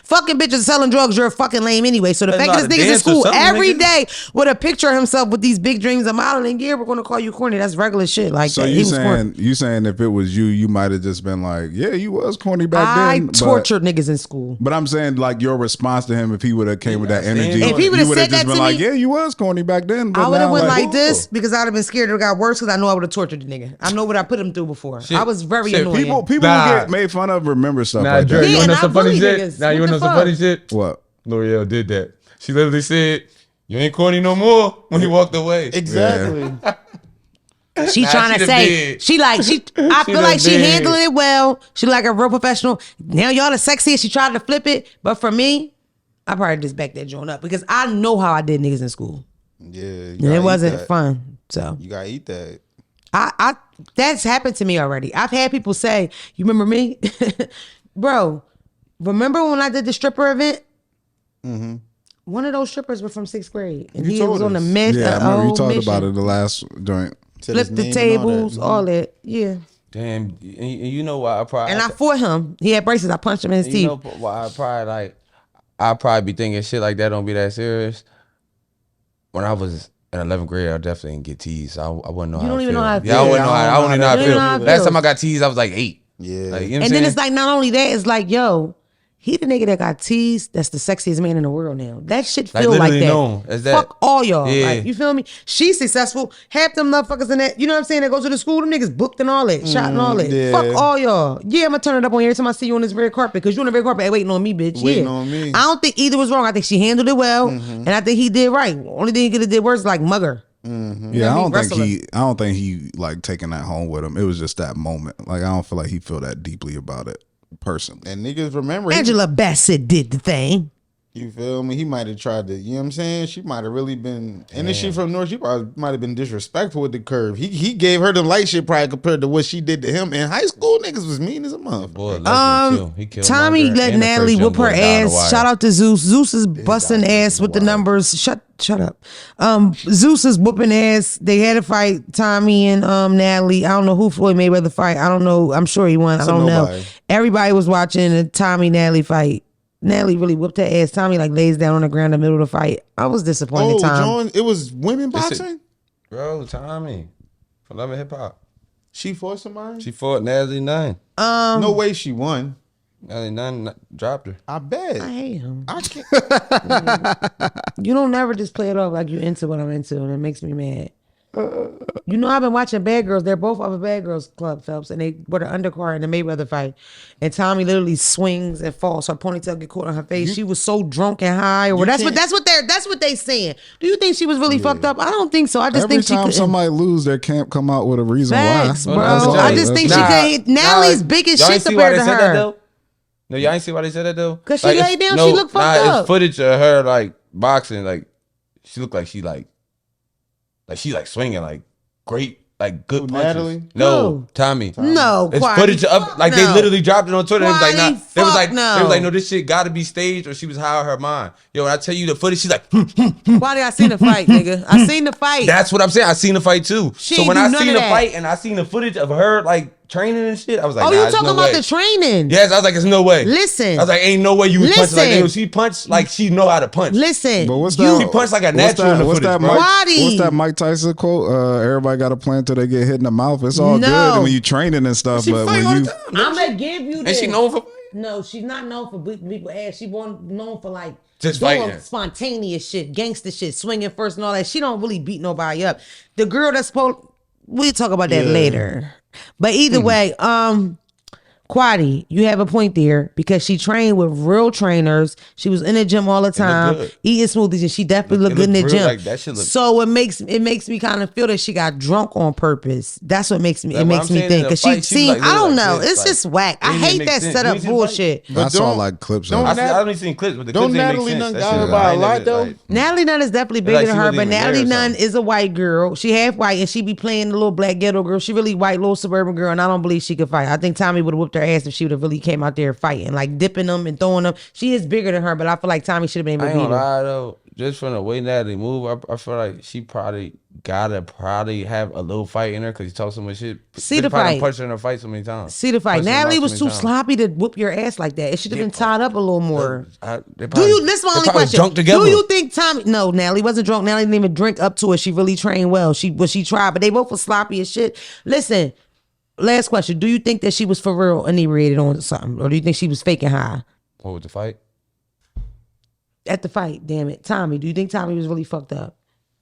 fucking bitches, selling drugs, you're a fucking lame anyway. So the That's fact that not this a nigga's in dance or school something, every nigga. day with a picture of himself with these big dreams of modeling, yeah, we're gonna call you corny. That's regular shit. Like So that. He you was corny. saying if it was you might have just been like, yeah, you was corny back I then. tortured niggas in school. But I'm saying like your response to him if he would have came with that stand energy, on it. If he would've you would've said just that been to like, me, yeah, you was corny back then. But I would have now, went like whoa. this because I'd have been scared it got worse because I know I would have tortured the nigga. I know what I put him through before. I was very Shit, annoying. People who Nah. get made fun of remember stuff Nah, like Dre, that. you Yeah, wanna know and some I funny bully shit? niggas. Now you What wanna know the some fuck? funny shit? What? L'Oreal did that. She literally said, "You ain't corny no more" when he walked away. exactly. She Nah, trying she to the say big. I feel the like she big. handled it well. She like a real professional. Now y'all the sexiest. She tried to flip it, but for me, I probably just back that joint up because I know how I did niggas in school, Yeah, and it wasn't fun. So You gotta eat that. I that's happened to me already. I've had people say, "You remember me, bro? Remember when I did the stripper event?" Mm-hmm. One of those strippers were from 6th grade, and You he told was on the us. mission. Yeah, I remember you talked about it in the last joint. Flip the tables, all that. Yeah. Damn, and you know why I probably And I fought him. He had braces. I punched him in his you teeth. know why I probably be thinking shit like that don't be that serious. When I was in 11th grade, I definitely didn't get teased. I wouldn't know You how don't to even feel. know how to Yeah, I feel. wouldn't know how. I wouldn't know how You don't know how to it feel. Last feels. time I got teased, I was like 8. Yeah. Like, and then it's like, not only that, it's like, yo, he the nigga that got teased. That's the sexiest man in the world now. That shit feel like that. Known as that. Fuck all y'all. Yeah. Like, you feel me? She's successful. Half them motherfuckers in that, you know what I'm saying? That go to the school, them niggas booked and all that, shot and all that. Yeah. Fuck all y'all. Yeah, I'm gonna turn it up on you every time I see you on this red carpet, because you on the red carpet waiting on me, bitch. Waiting on me. I don't think either was wrong. I think she handled it well, and I think he did right. Only thing he could have did worse is like mugger. Yeah, I don't think he like taking that home with him. It was just that moment. Like, I don't feel like he feel that deeply about it personally. And niggas remember Angela Bassett did the thing. You feel me? He might have tried to, you know what I'm saying? She might have really been, and then she from North, she probably might have been disrespectful with the curve. He gave her the light shit probably compared to what she did to him. In high school, niggas was mean as a motherfucker. He killed Tommy let Natalie whoop her ass. Shout out to Zeus. Zeus is busting ass with the numbers. Shut up. Zeus is whooping ass. They had a fight, Tommy and Natalie. I don't know who Floyd Mayweather fight. I don't know. I'm sure he won. I don't know. Everybody was watching the Tommy Natalie fight. Natalie really whooped her ass. Tommy like lays down on the ground in the middle of the fight. I was disappointed. John, it was women boxing? Bro, Tommy from Love and Hip Hop. She fought somebody? She fought Natalie 9. No way she won. Natalie 9 dropped her. I bet. I hate him. I can't. You don't never just play it off like you into what I'm into, and it makes me mad. You know, I've been watching Bad Girls. They're both off of Bad Girls Club, Phelps, and they were the undercard in the Mayweather fight. And Tommy literally swings and falls. Her ponytail get caught on her face. She was so drunk and high. Or that's what they saying. Do you think she was really fucked up? I don't think so. I just think she every time somebody lose, they can't come out with a reason Facts, why. bro. I just think she could. Natalie's biggest shit compared to her. No, y'all ain't see why they said that though. Cause she laid down. She looked fucked up. It's footage of her like boxing. Like she looked like she swinging like great. Like good punches. Natalie? No, Tommy. No, it's Quadi, footage of like they literally dropped it on Twitter. They was like, they was like, no, this shit got to be staged or she was high out of her mind. Yo, when I tell you the footage, she's like, Quadi, I seen the fight, nigga. I seen the fight. That's what I'm saying. I seen the fight too. So when I seen the fight and I seen the footage of her like training and shit, I was like, you talking about the training? Yes, I was like, there's no way. Listen, I was like, ain't no way you would punch like that. She punched like she know how to punch. Listen, but what's that? She punched like a natural in the footage, bro. What's that Mike Tyson quote? Everybody got a plan till they get hit in the mouth. It's all good when you training and stuff, but when you, I'm gonna give you this. And she known for? No, she's not known for big ass. She known for like just doing fighting spontaneous shit, gangster shit, swinging first and all that. She don't really beat nobody up. The girl that's supposed, we'll talk about that later. But either way, Quadi, you have a point there because she trained with real trainers. She was in the gym all the time, eating smoothies, and she definitely looked good in the gym. Like that shit so it makes me kind of feel that she got drunk on purpose. That's what makes me. It makes me think because she seemed. I don't know. It's just whack. I hate that setup bullshit. I saw like clips. I only seen clips, but the clips didn't make sense. Natalie Nunn got her by a lot though. Natalie Nunn is definitely bigger than her, but Natalie Nunn is a white girl. She half white, and she be playing the little black ghetto girl. She really white, little suburban girl, and I don't believe she could fight. I think Tommy would have whooped her ass if she would have really came out there fighting, like dipping them and throwing them. She is bigger than her, but I feel like Tommy should have been able to beat her. Lie though, just from the way Natalie move, I feel like she probably gotta have a little fight in her because he talks so much shit. See the fight. Punched her in her fight so many times. See the fight. Natalie was too sloppy to whoop your ass like that. It should have been tied up a little more. This is my only question. Do you think Tommy? No, Natalie wasn't drunk. Natalie didn't even drink up to it. She really trained well. She tried, but they both were sloppy as shit. Listen. Last question. Do you think that she was for real inebriated on something? Or do you think she was faking high? What was the fight? At the fight, damn it. Tommy, do you think Tommy was really fucked up?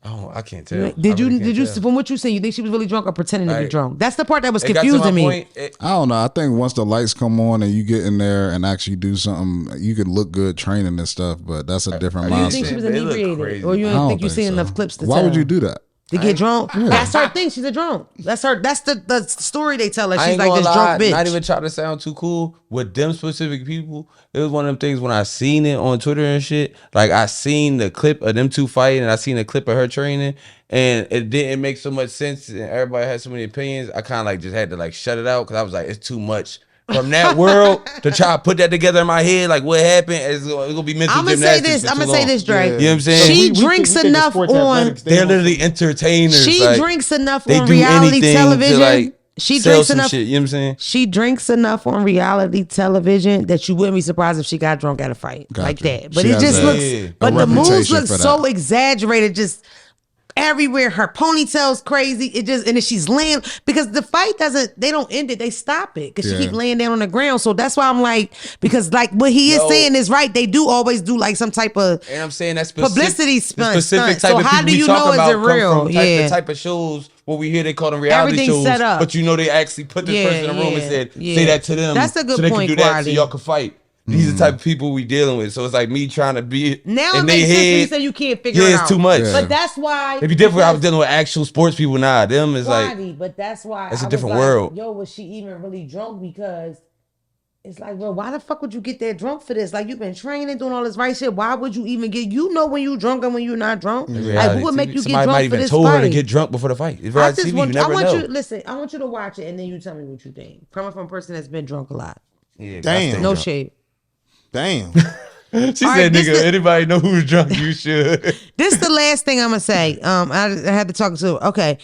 Oh, I can't tell. Did you from what you saying, you think she was really drunk or pretending to be drunk? That's the part that was confusing me. I don't know. I think once the lights come on and you get in there and actually do something, you can look good training and stuff, but that's a different mindset. You think she was inebriated? Or you don't think you've seen enough clips to tell? Why would you do that? To get drunk? Yeah. That's her thing. She's a drunk. That's the story they tell her. She's like this drunk bitch. Not even trying to sound too cool with them specific people. It was one of them things when I seen it on Twitter and shit. Like I seen the clip of them two fighting and I seen the clip of her training and it didn't make so much sense and everybody had so many opinions. I kind of like just had to like shut it out because I was like, it's too much. From that world to try to put that together in my head, like what happened, it's gonna be mental gymnastics. I'm gonna say this, Dre. You know what I'm saying? She drinks enough on. They're literally entertainers. She drinks enough on reality television. She drinks enough. Shit, you know what I'm saying? She drinks enough on reality television that you wouldn't be surprised if she got drunk at a fight like that. But it just looks. But the moves look so exaggerated. Just. everywhere. Her ponytail's crazy. It just, and then she's laying, because the fight they don't end it. They stop it because she keep laying down on the ground. So that's why I'm like, because like what he is saying is right. They do always do like some type of, and I'm saying that's publicity stunt. Specific type so of how people do you we talk know about is it real? the type of shows what we hear they call them reality Everything's shows, set up. but you know they actually put this person in the room and said say that to them. That's a good so they point, can do that Quality. so y'all can fight. These are the type of people we dealing with. So it's like me trying to be Now in it their makes sense when you head. say you can't figure it out. It's too much. But that's why. It'd be different if I was dealing with actual sports people. Nah, them is Quality, like, but that's why it's a I different was like, world. Yo, was she even really drunk? Because it's like, well, why the fuck would you get that drunk for this? Like, you've been training, doing all this right shit. Why would you even get? You know when you drunk and when you're not drunk. Like, who would make you get drunk might for even this told fight? her to get drunk before the fight. If I I just TV, want, you never I want know. you listen. I want you to watch it and then you tell me what you think. Coming from a person that's been drunk a lot. Yeah, Damn. No shade. Damn. She said, right, "Nigga, anybody know who's drunk? You should." This the last thing I'm gonna say. I had to talk to. Okay,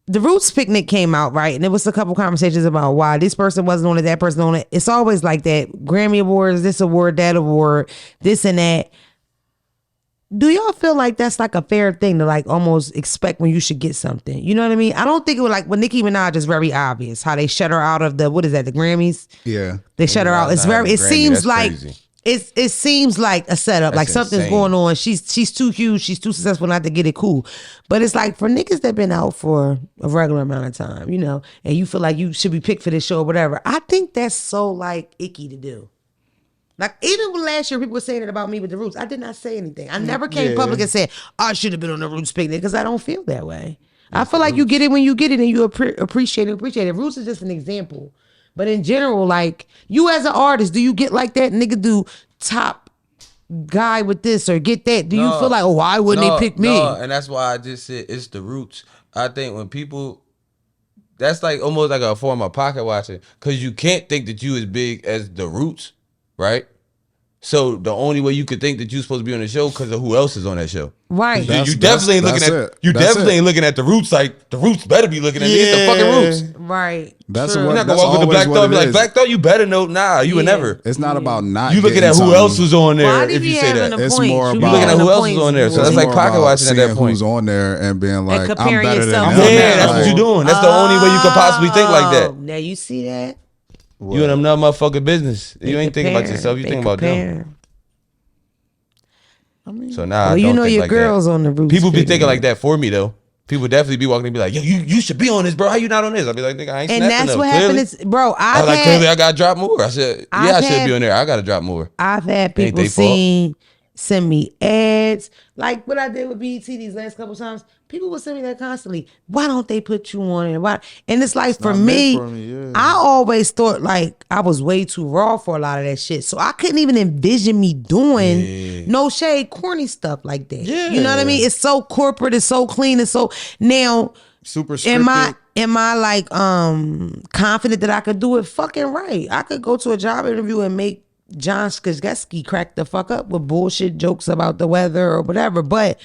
the Roots picnic came out, right, and there was a couple conversations about why this person wasn't on it, that person on it. It's always like that. Grammy Awards, this award, that award, this and that. Do y'all feel like that's like a fair thing to like almost expect when you should get something? You know what I mean? I don't think it was like when Nicki Minaj is very obvious how they shut her out of the, what is that, the Grammys? Yeah. They shut her out. It's very, it seems like it seems like a setup, That's like something's insane. going on. She's too huge, she's too successful not to get it cool. But it's like for niggas that been out for a regular amount of time, you know, and you feel like you should be picked for this show or whatever. I think that's so like icky to do. Like even when last year people were saying it about me with the Roots, I did not say anything. I never came public and said I should have been on the Roots picnic because I don't feel that way. I feel like you get it when you get it and you appreciate it. Roots is just an example. But in general, like you as an artist, do you get like that? Nigga do top guy with this or get that? Do you feel like, oh, why wouldn't they pick me? No, and that's why I just said it's the Roots. I think when people, that's like almost like a form of pocket watching because you can't think that you as big as the Roots, right? So the only way you could think that you're supposed to be on the show because of who else is on that show. Right. You definitely ain't looking at you definitely ain't looking at the Roots like the Roots better be looking at me. It's the fucking Roots. Right. That's True. what. You're not gonna That's walk with the always Black what Thought and be it like, is. Black Thought, you better know. Nah, you would never. It's not about not. You looking getting at who something. else was on there Why did if he you say having that. a It's point? more You about- You looking at who the else is points on there. So more. that's It's like more pocket about watching at that seeing point. who's on there and being like, I'm comparing better than yourself them. to Yeah, that's what Like, you doing. That's the only way you could possibly think like that. Oh, now you see that? You and them not motherfucking business. You ain't thinking about Compare. yourself. You They think about them. compare. So now Well, I you don't know think your like girls that. on the Roots. People be picnic. thinking like that for me though. People definitely be walking and be like, yo, you should be on this, bro. How you not on this? I'll be like, nigga, I ain't And snapping that's them. what Clearly. happened is, bro, I was like, clearly I gotta drop more. I said, yeah, I should be on there. I gotta drop more. I've had Ain't people they fault. send me ads. Like what I did with BET these last couple times. People would send me that constantly. Why don't they put you on it? Why? And it's like for not me, meant for me, yeah. I always thought like I was way too raw for a lot of that shit. So I couldn't even envision me doing no shade, corny stuff like that. Yeah. You know what I mean? It's so corporate, it's so clean, it's so now Super scripted. Am I like confident that I could do it? Fucking right. I could go to a job interview and make John Skarsgård crack the fuck up with bullshit jokes about the weather or whatever. But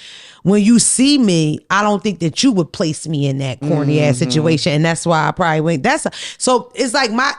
when you see me, I don't think that you would place me in that corny ass situation, and that's why I probably went. So it's like my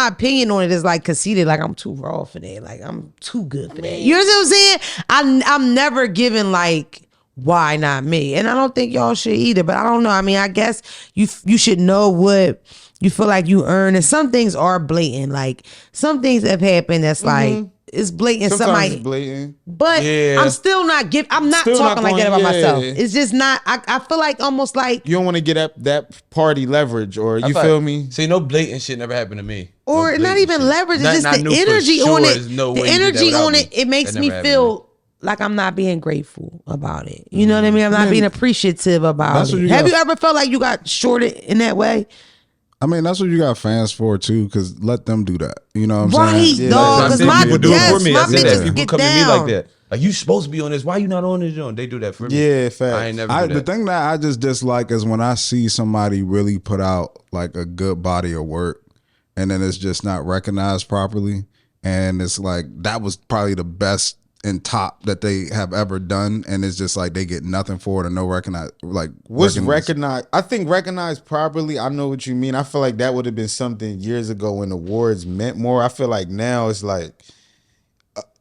opinion on it is like conceited. Like I'm too raw for that. Like I'm too good for that. You know what I'm saying? I'm never given like, why not me? And I don't think y'all should either. But I don't know. I mean, I guess you should know what you feel like you earn, and some things are blatant. Like some things have happened that's like it's blatant. Sometimes Somebody, it's blatant. but Yeah. I'm still not I'm not Still talking not like that about going- myself. yeah. It's just not. I feel like almost like, You don't want to get up that party leverage, or you feel me? See, no blatant shit never happened to me. or No not blatant even shit. leverage. It's Not- just not the knew for energy sure on there's it. no The way you did that energy without on me. it. It makes That me never happened to feel like I'm not being grateful about it. You know what I mean? I'm not being appreciative about That's what it. you Have got- you ever felt like you got shorted in that way? I mean, that's what you got fans for too, because let them do that. You know what I'm Right, saying? dog. I Because said my people do it for yes, me. my I said that. bitches People get come down. to me like that. Like, you supposed to be on this. Why you not on this joint? They do that for me. Yeah, facts. I ain't never do The that. thing that I just dislike is when I see somebody really put out like a good body of work and then it's just not recognized properly. And it's like, that was probably the best and top that they have ever done. And it's just like, they get nothing for it or no recognize. Like, What's recognize- recognized? I think recognized properly. I know what you mean. I feel like that would have been something years ago when awards meant more. I feel like now it's like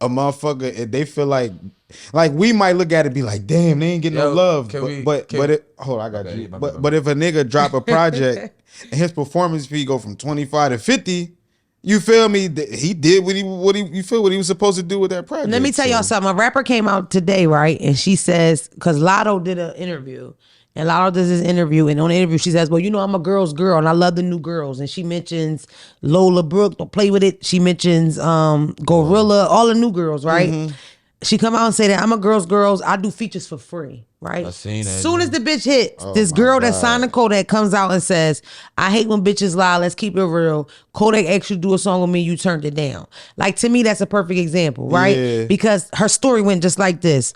a motherfucker, if they feel like we might look at it and be like, damn, they ain't getting no love. But hold on, I got you. But if a nigga drop a project and his performance fee go from 25 to 50, you feel me? He did what he was supposed to do with that project. Let me tell y'all something. A rapper came out today, right? And she says, because Lotto did an interview. And Lotto does this interview, and on the interview she says, well, you know, I'm a girl's girl, and I love the new girls. And she mentions Lola Brooke, don't play with it. She mentions Gorilla, all the new girls, right? Mm-hmm. She come out and say that I'm a girls. I do features for free, right? I seen that. Soon as the bitch hits, this girl that signed to Kodak comes out and says, I hate when bitches lie. Let's keep it real. Kodak asked you to do a song with me. You turned it down. Like, to me, that's a perfect example, right? Yeah. Because her story went just like this.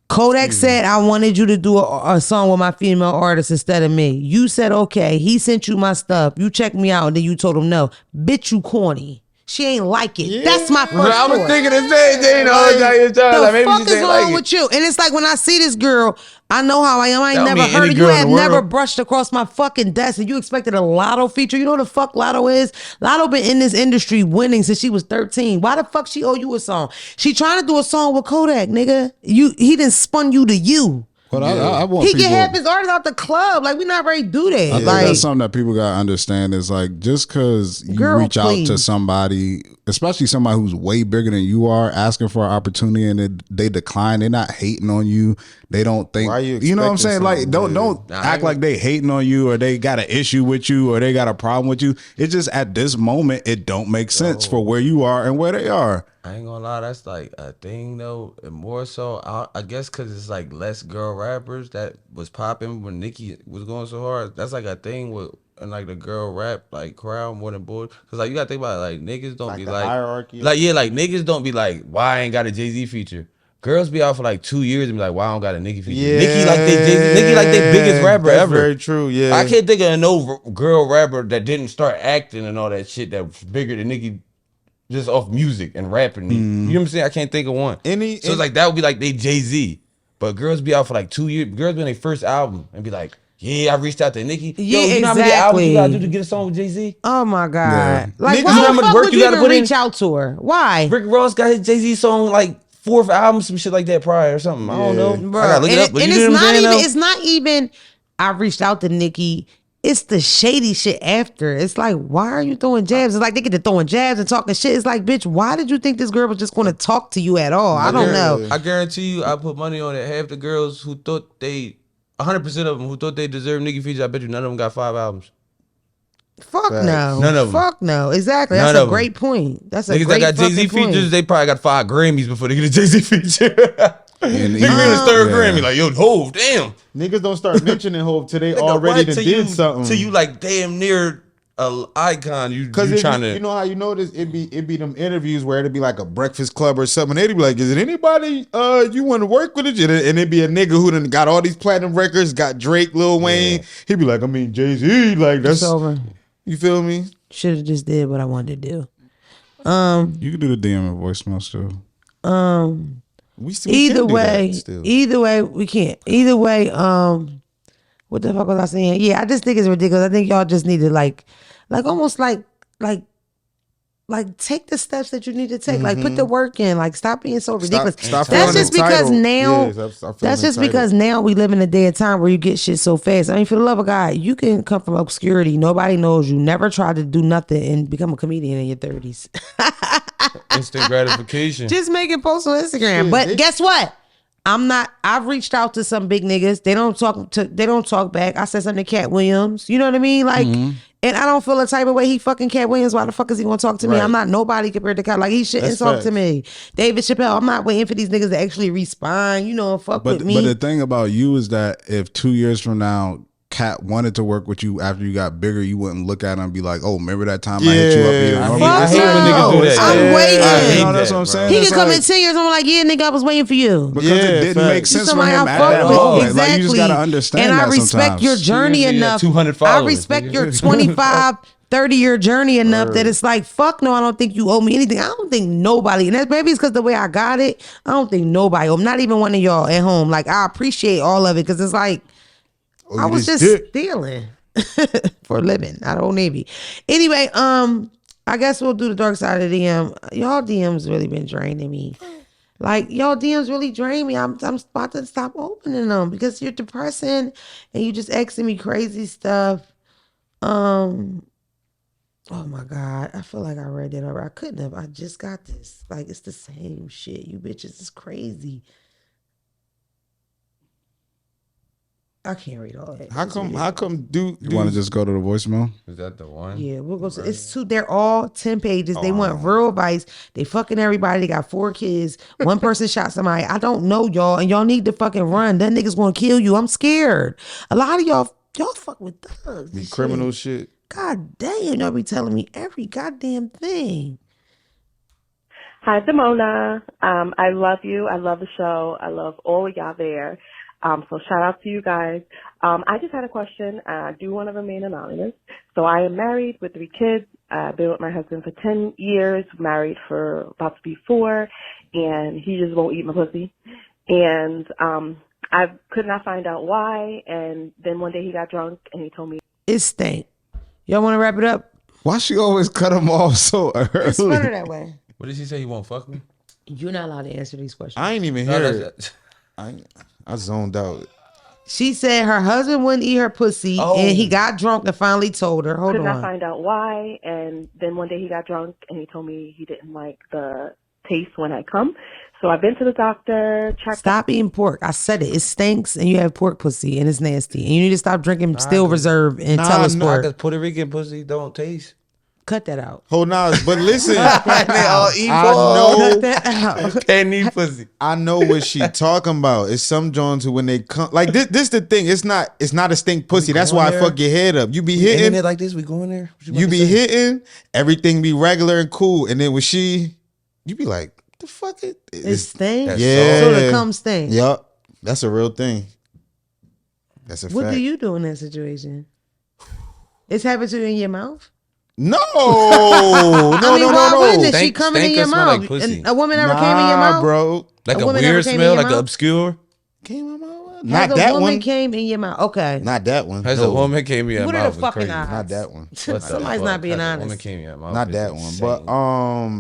Kodak said, I wanted you to do a song with my female artist instead of me. You said, okay. He sent you my stuff. You checked me out, and then you told him no. Bitch, you corny. She ain't like it. Yeah. That's my first I was thinking the same thing. The fuck is wrong with you? And it's like, when I see this girl, I know how I am. I ain't never heard of you. Have never brushed across my fucking desk, and you expected a Lotto feature. You know what the fuck Lotto is? Lotto been in this industry winning since she was 13. Why the fuck she owe you a song? She trying to do a song with Kodak, nigga. He didn't spun you to you. But I want he can have his artists out the club. Like, we not ready to do that. I think that's something that people gotta understand is like, just because you reach out to somebody, especially somebody who's way bigger than you are, asking for an opportunity and they decline, they're not hating on you. They don't think, you know what I'm saying? Like, don't act like they hating on you or they got an issue with you or they got a problem with you. It's just at this moment, it don't make sense for where you are and where they are. I ain't gonna lie, that's like a thing though, and more so, I guess because it's like less girl rappers that was popping when Nicki was going so hard. That's like a thing with and like the girl rap like crowd more than boys. Because like you gotta think about it, like niggas don't be like hierarchy. Like like niggas don't be like, why I ain't got a Jay-Z feature. Girls be out for like 2 years and be like, why I don't got a Nicki feature. Yeah. Nicki like they biggest rapper that's ever. Very true. Yeah, I can't think of no girl rapper that didn't start acting and all that shit that was bigger than Nicki. Just off music and rapping. You know what I'm saying? I can't think of one. So it's like, that would be like they Jay-Z. But girls be out for like 2 years. Girls be on their first album and be like, yeah, I reached out to Nicki. Yeah, you know how many albums you gotta do to get a song with Jay-Z? Oh my God. Yeah. Like, niggas, why the fuck would you even reach out to her? Why? Rick Ross got his Jay-Z song like 4th album, some shit like that prior or something. I don't know. Bro. I gotta look it up. And it's not even I reached out to Nicki. It's the shady shit after. It's like, why are you throwing jabs? It's like they get to throwing jabs and talking shit. It's like, bitch, why did you think this girl was just going to talk to you at all? I don't know. I guarantee you, I put money on it. Half the girls who thought 100% of them who thought they deserved Nicki features, I bet you none of them got 5 albums. Fuck no. None of them. Fuck no. Exactly. That's a great point. That's a great that got Jay-Z features, they probably got 5 Grammys before they get a Jay-Z feature. Nigga in his 3rd Grammy, like, yo, Hov, damn. Niggas don't start mentioning Hov till they already did something. Till you like damn near a icon. You trying to. You know how you know this? It be them interviews where it'd be like a Breakfast Club or something. They'd be like, is it anybody you want to work with it? And it'd be a nigga who done got all these platinum records, got Drake, Lil Wayne. He'd be like, I mean, Jay-Z, like that's over. You feel me? Should have just did what I wanted to do. You could do the DM and voicemail still. Either way, we can't. Either way, what the fuck was I saying? Yeah, I just think it's ridiculous. I think y'all just need to like almost like take the steps that you need to take. Like, put the work in. Like, stop being so ridiculous. That's just because now. That's just because now we live in a day of time where you get shit so fast. I mean, for the love of God, you can come from obscurity. Nobody knows you. Never tried to do nothing and become a comedian in your 30s. Instant gratification. Just making posts on Instagram. But guess what? I've reached out to some big niggas. They don't talk back. I said something to Cat Williams. You know what I mean? Like, and I don't feel the type of way he fucking Cat Williams. Why the fuck is he gonna talk to me? I'm not nobody compared to Cat. Like, he shouldn't talk to me. David Chappelle, I'm not waiting for these niggas to actually respond, and fuck with me. But the thing about you is that if 2 years from now Cat wanted to work with you after you got bigger, you wouldn't look at him and be like, oh, remember that time I hit you up here? I hate when niggas do that. I'm waiting. That's what I'm saying. He can come in 10 years. I'm like, yeah, nigga, I was waiting for you. Because it didn't make sense for him at that moment. Exactly. Like, you just got to understand and that I respect your journey enough. 200 followers, I respect your 25, 30-year journey enough that it's like, fuck no, I don't think you owe me anything. I don't think nobody, and that's maybe it's because the way I got it, I don't think nobody owe me, not even one of y'all at home. Like, I appreciate all of it because it's like, I was just stealing for a living. I don't need me. Anyway, I guess we'll do the dark side of the DM. Y'all DMs really been draining me. Like, y'all DMs really drain me. I'm about to stop opening them because you're depressing and you just asking me crazy stuff. Oh my God. I feel like I read that already. I couldn't have. I just got this. Like, it's the same shit. You bitches is crazy. I can't read all that. How come you want to just go to the voicemail? Is that the one? Yeah, we'll go to it's two. They're all 10 pages. They want real advice. They fucking everybody. They got 4 kids. One person shot somebody. I don't know, y'all, and y'all need to fucking run. That nigga's gonna kill you. I'm scared. A lot of y'all fuck with thugs. Be criminal shit. God damn, y'all be telling me every goddamn thing. Hi, Simona. I love you. I love the show. I love all of y'all there. So shout out to you guys. I just had a question. I do want to remain anonymous. So I am married with 3 kids. I've been with my husband for 10 years, married for about to be 4, and he just won't eat my pussy. And I could not find out why. And then one day he got drunk and he told me. It stank. Y'all want to wrap it up? Why she always cut him off so early? It's better that way. What did she say? He won't fuck me? You're not allowed to answer these questions. I ain't even hear it. I zoned out. She said her husband wouldn't eat her pussy, and he got drunk and finally told her. Hold on. Could not find out why, and then one day he got drunk and he told me he didn't like the taste when I come. So I've been to the doctor. Stop eating pork. I said it. It stinks, and you have pork pussy, and it's nasty. And you need to stop drinking Still Reserve and Telesport. Because Puerto Rican pussy don't taste. Cut that out. Hold on, but listen. They all eat Cut that out. Can't eat pussy. I know what she talking about. It's some Jones who when they come like this the thing. It's not a stink pussy. That's why I fuck your head up. You be hitting it like this. We going there. You be hitting. Everything be regular and cool. And then when you be like, what the fuck? It stinks. Yeah. So the cum stink. Yup. That's a real thing. That's a fact. What do you do in that situation? It's happened to you in your mouth? No. Why wouldn't it? She Stink- coming in stink your or smell mouth. like pussy? And a woman ever came in your mouth? Bro. Like a woman ever weird came in smell, your like mouth? obscure. Came in my mouth. Has Not a that woman one. came in your mouth? Okay. Not that one. Has No. a woman came in your What mouth? are the It's fucking crazy. odds? Not that one. What the Somebody's fuck? not being Has a honest. woman came in your mouth. Not It's that one. insane.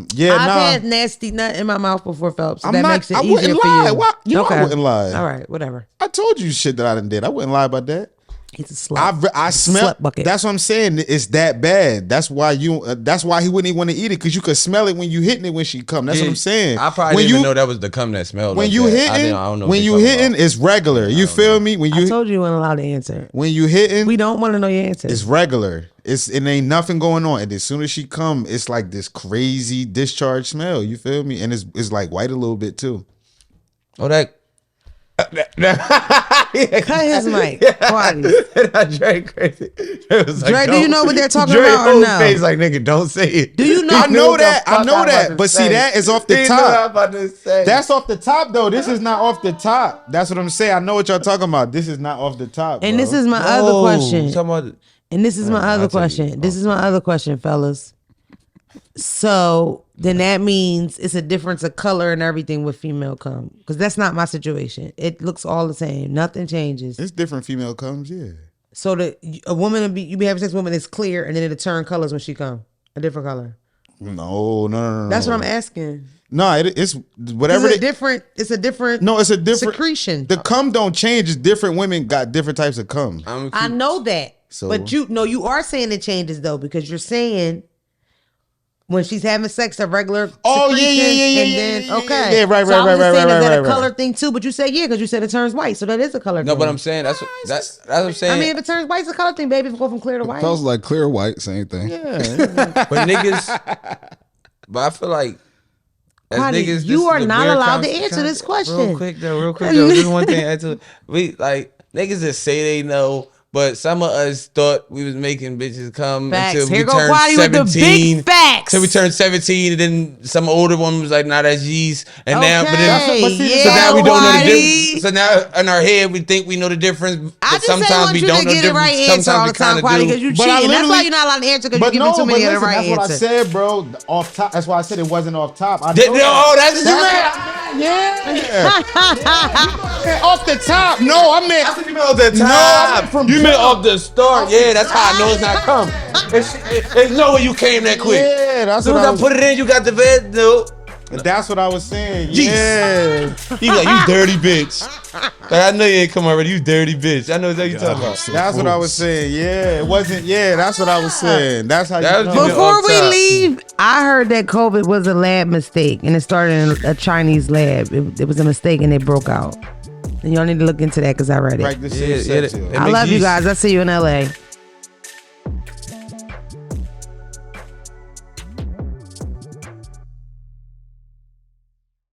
But yeah, I've nah. had nasty nut in my mouth before, Phelps. So I'm that not- makes it I easier wouldn't for lie. you. Why- you know I wouldn't lie. All right, whatever. I told you shit that I done did. I wouldn't lie about that. He's a slut. I smell. Slut bucket. That's what I'm saying. It's that bad. That's why you. That's why he wouldn't even want to eat it because you could smell it when you hitting it when she come. That's what I'm saying. I probably when didn't even know that was the cum that smelled. When like you that. hitting, I don't know when you hitting, it's regular. You feel me? When I you told you you weren't allowed to answer. when you hitting, We don't want to know your answer. it's regular. It ain't nothing going on. And as soon as she come, it's like this crazy discharge smell. You feel me? And it's like white a little bit too. Oh, that. Cut his mic. Quietly. Dre crazy. Dre, do you know what they're talking about or no? Face like nigga, don't say it. Do you know? I know that. But see, that is off the He know what I'm top. about to say. That's off the top though. This is not off the top. That's what I'm saying. I know what y'all talking about. This is not off the top. And bro. this is my other question. Talking about, And this is my other I'll tell you. question. This is my other question, fellas. So then that means it's a difference of color and everything with female cum. Because that's not my situation. It looks all the same. Nothing changes. It's different female comes, yeah. So a woman will you be having sex with a woman that's clear and then it'll turn colors when she come. A different color. No. That's what I'm asking. No, it's whatever. It's a different No, it's a different secretion. The cum don't change. It's different women got different types of cum. I know that. So- But you are saying it changes though, because you're saying when she's having sex, a regular Oh, yeah, secretion, yeah, and then yeah, okay, yeah, right, so I'm right, just right, saying, right, is that right, a color right. thing too? But you said because you said it turns white, so that is a color. no, thing. but I'm saying that's what I'm saying. I mean, if it turns white, it's a color thing, baby. If it go from clear to white, Feels like clear white, same thing. but niggas, but I feel like as Honey, niggas, this you are is a not weird allowed to answer this question. Real quick though, just one thing. We like niggas that say they know. But some of us thought we was making bitches come Facts. until Here we go turned Quadi with the 17. big facts. Till we turned 17, and then some older one was like, "Nah, that's G's." And now, but then, Okay, so now we don't know the Quadi. difference. So now in our head, we think we know the difference. I But just say sometimes want we you don't to know the get it right difference. answer all Sometimes the we time, kind Quadi, of because do. you But I cheating. That's why literally- you're not allowed to answer because But you're no, giving too many but of the listen, right that's answer. what I said, bro. Off top. That's why I said it wasn't off top. I know Oh, that's what you that. meant. Yeah. Off the top. No, I meant. That's what you meant off the top. No, I meant from you meant jump. off the start. Yeah, that's how I know it's not come. It's no way you came that quick. Yeah, Yeah, that's As soon what as I I was. put it in, you got the vet. No. That's what I was saying. Jeez. Yeah. He like, you dirty bitch. Like, I know you ain't come already. You dirty bitch. I know what you talking about. That's what I was saying. Yeah, it wasn't. Yeah, that's what I was saying. That's how That you was know. the- Before up we top. leave, I heard that COVID was a lab mistake and it started in a Chinese lab. It was a mistake and it broke out. And y'all need to look into that because I read it. Practice Yeah, safe yeah, sex, yo. it I makes love you yeast. guys. I'll see you in LA.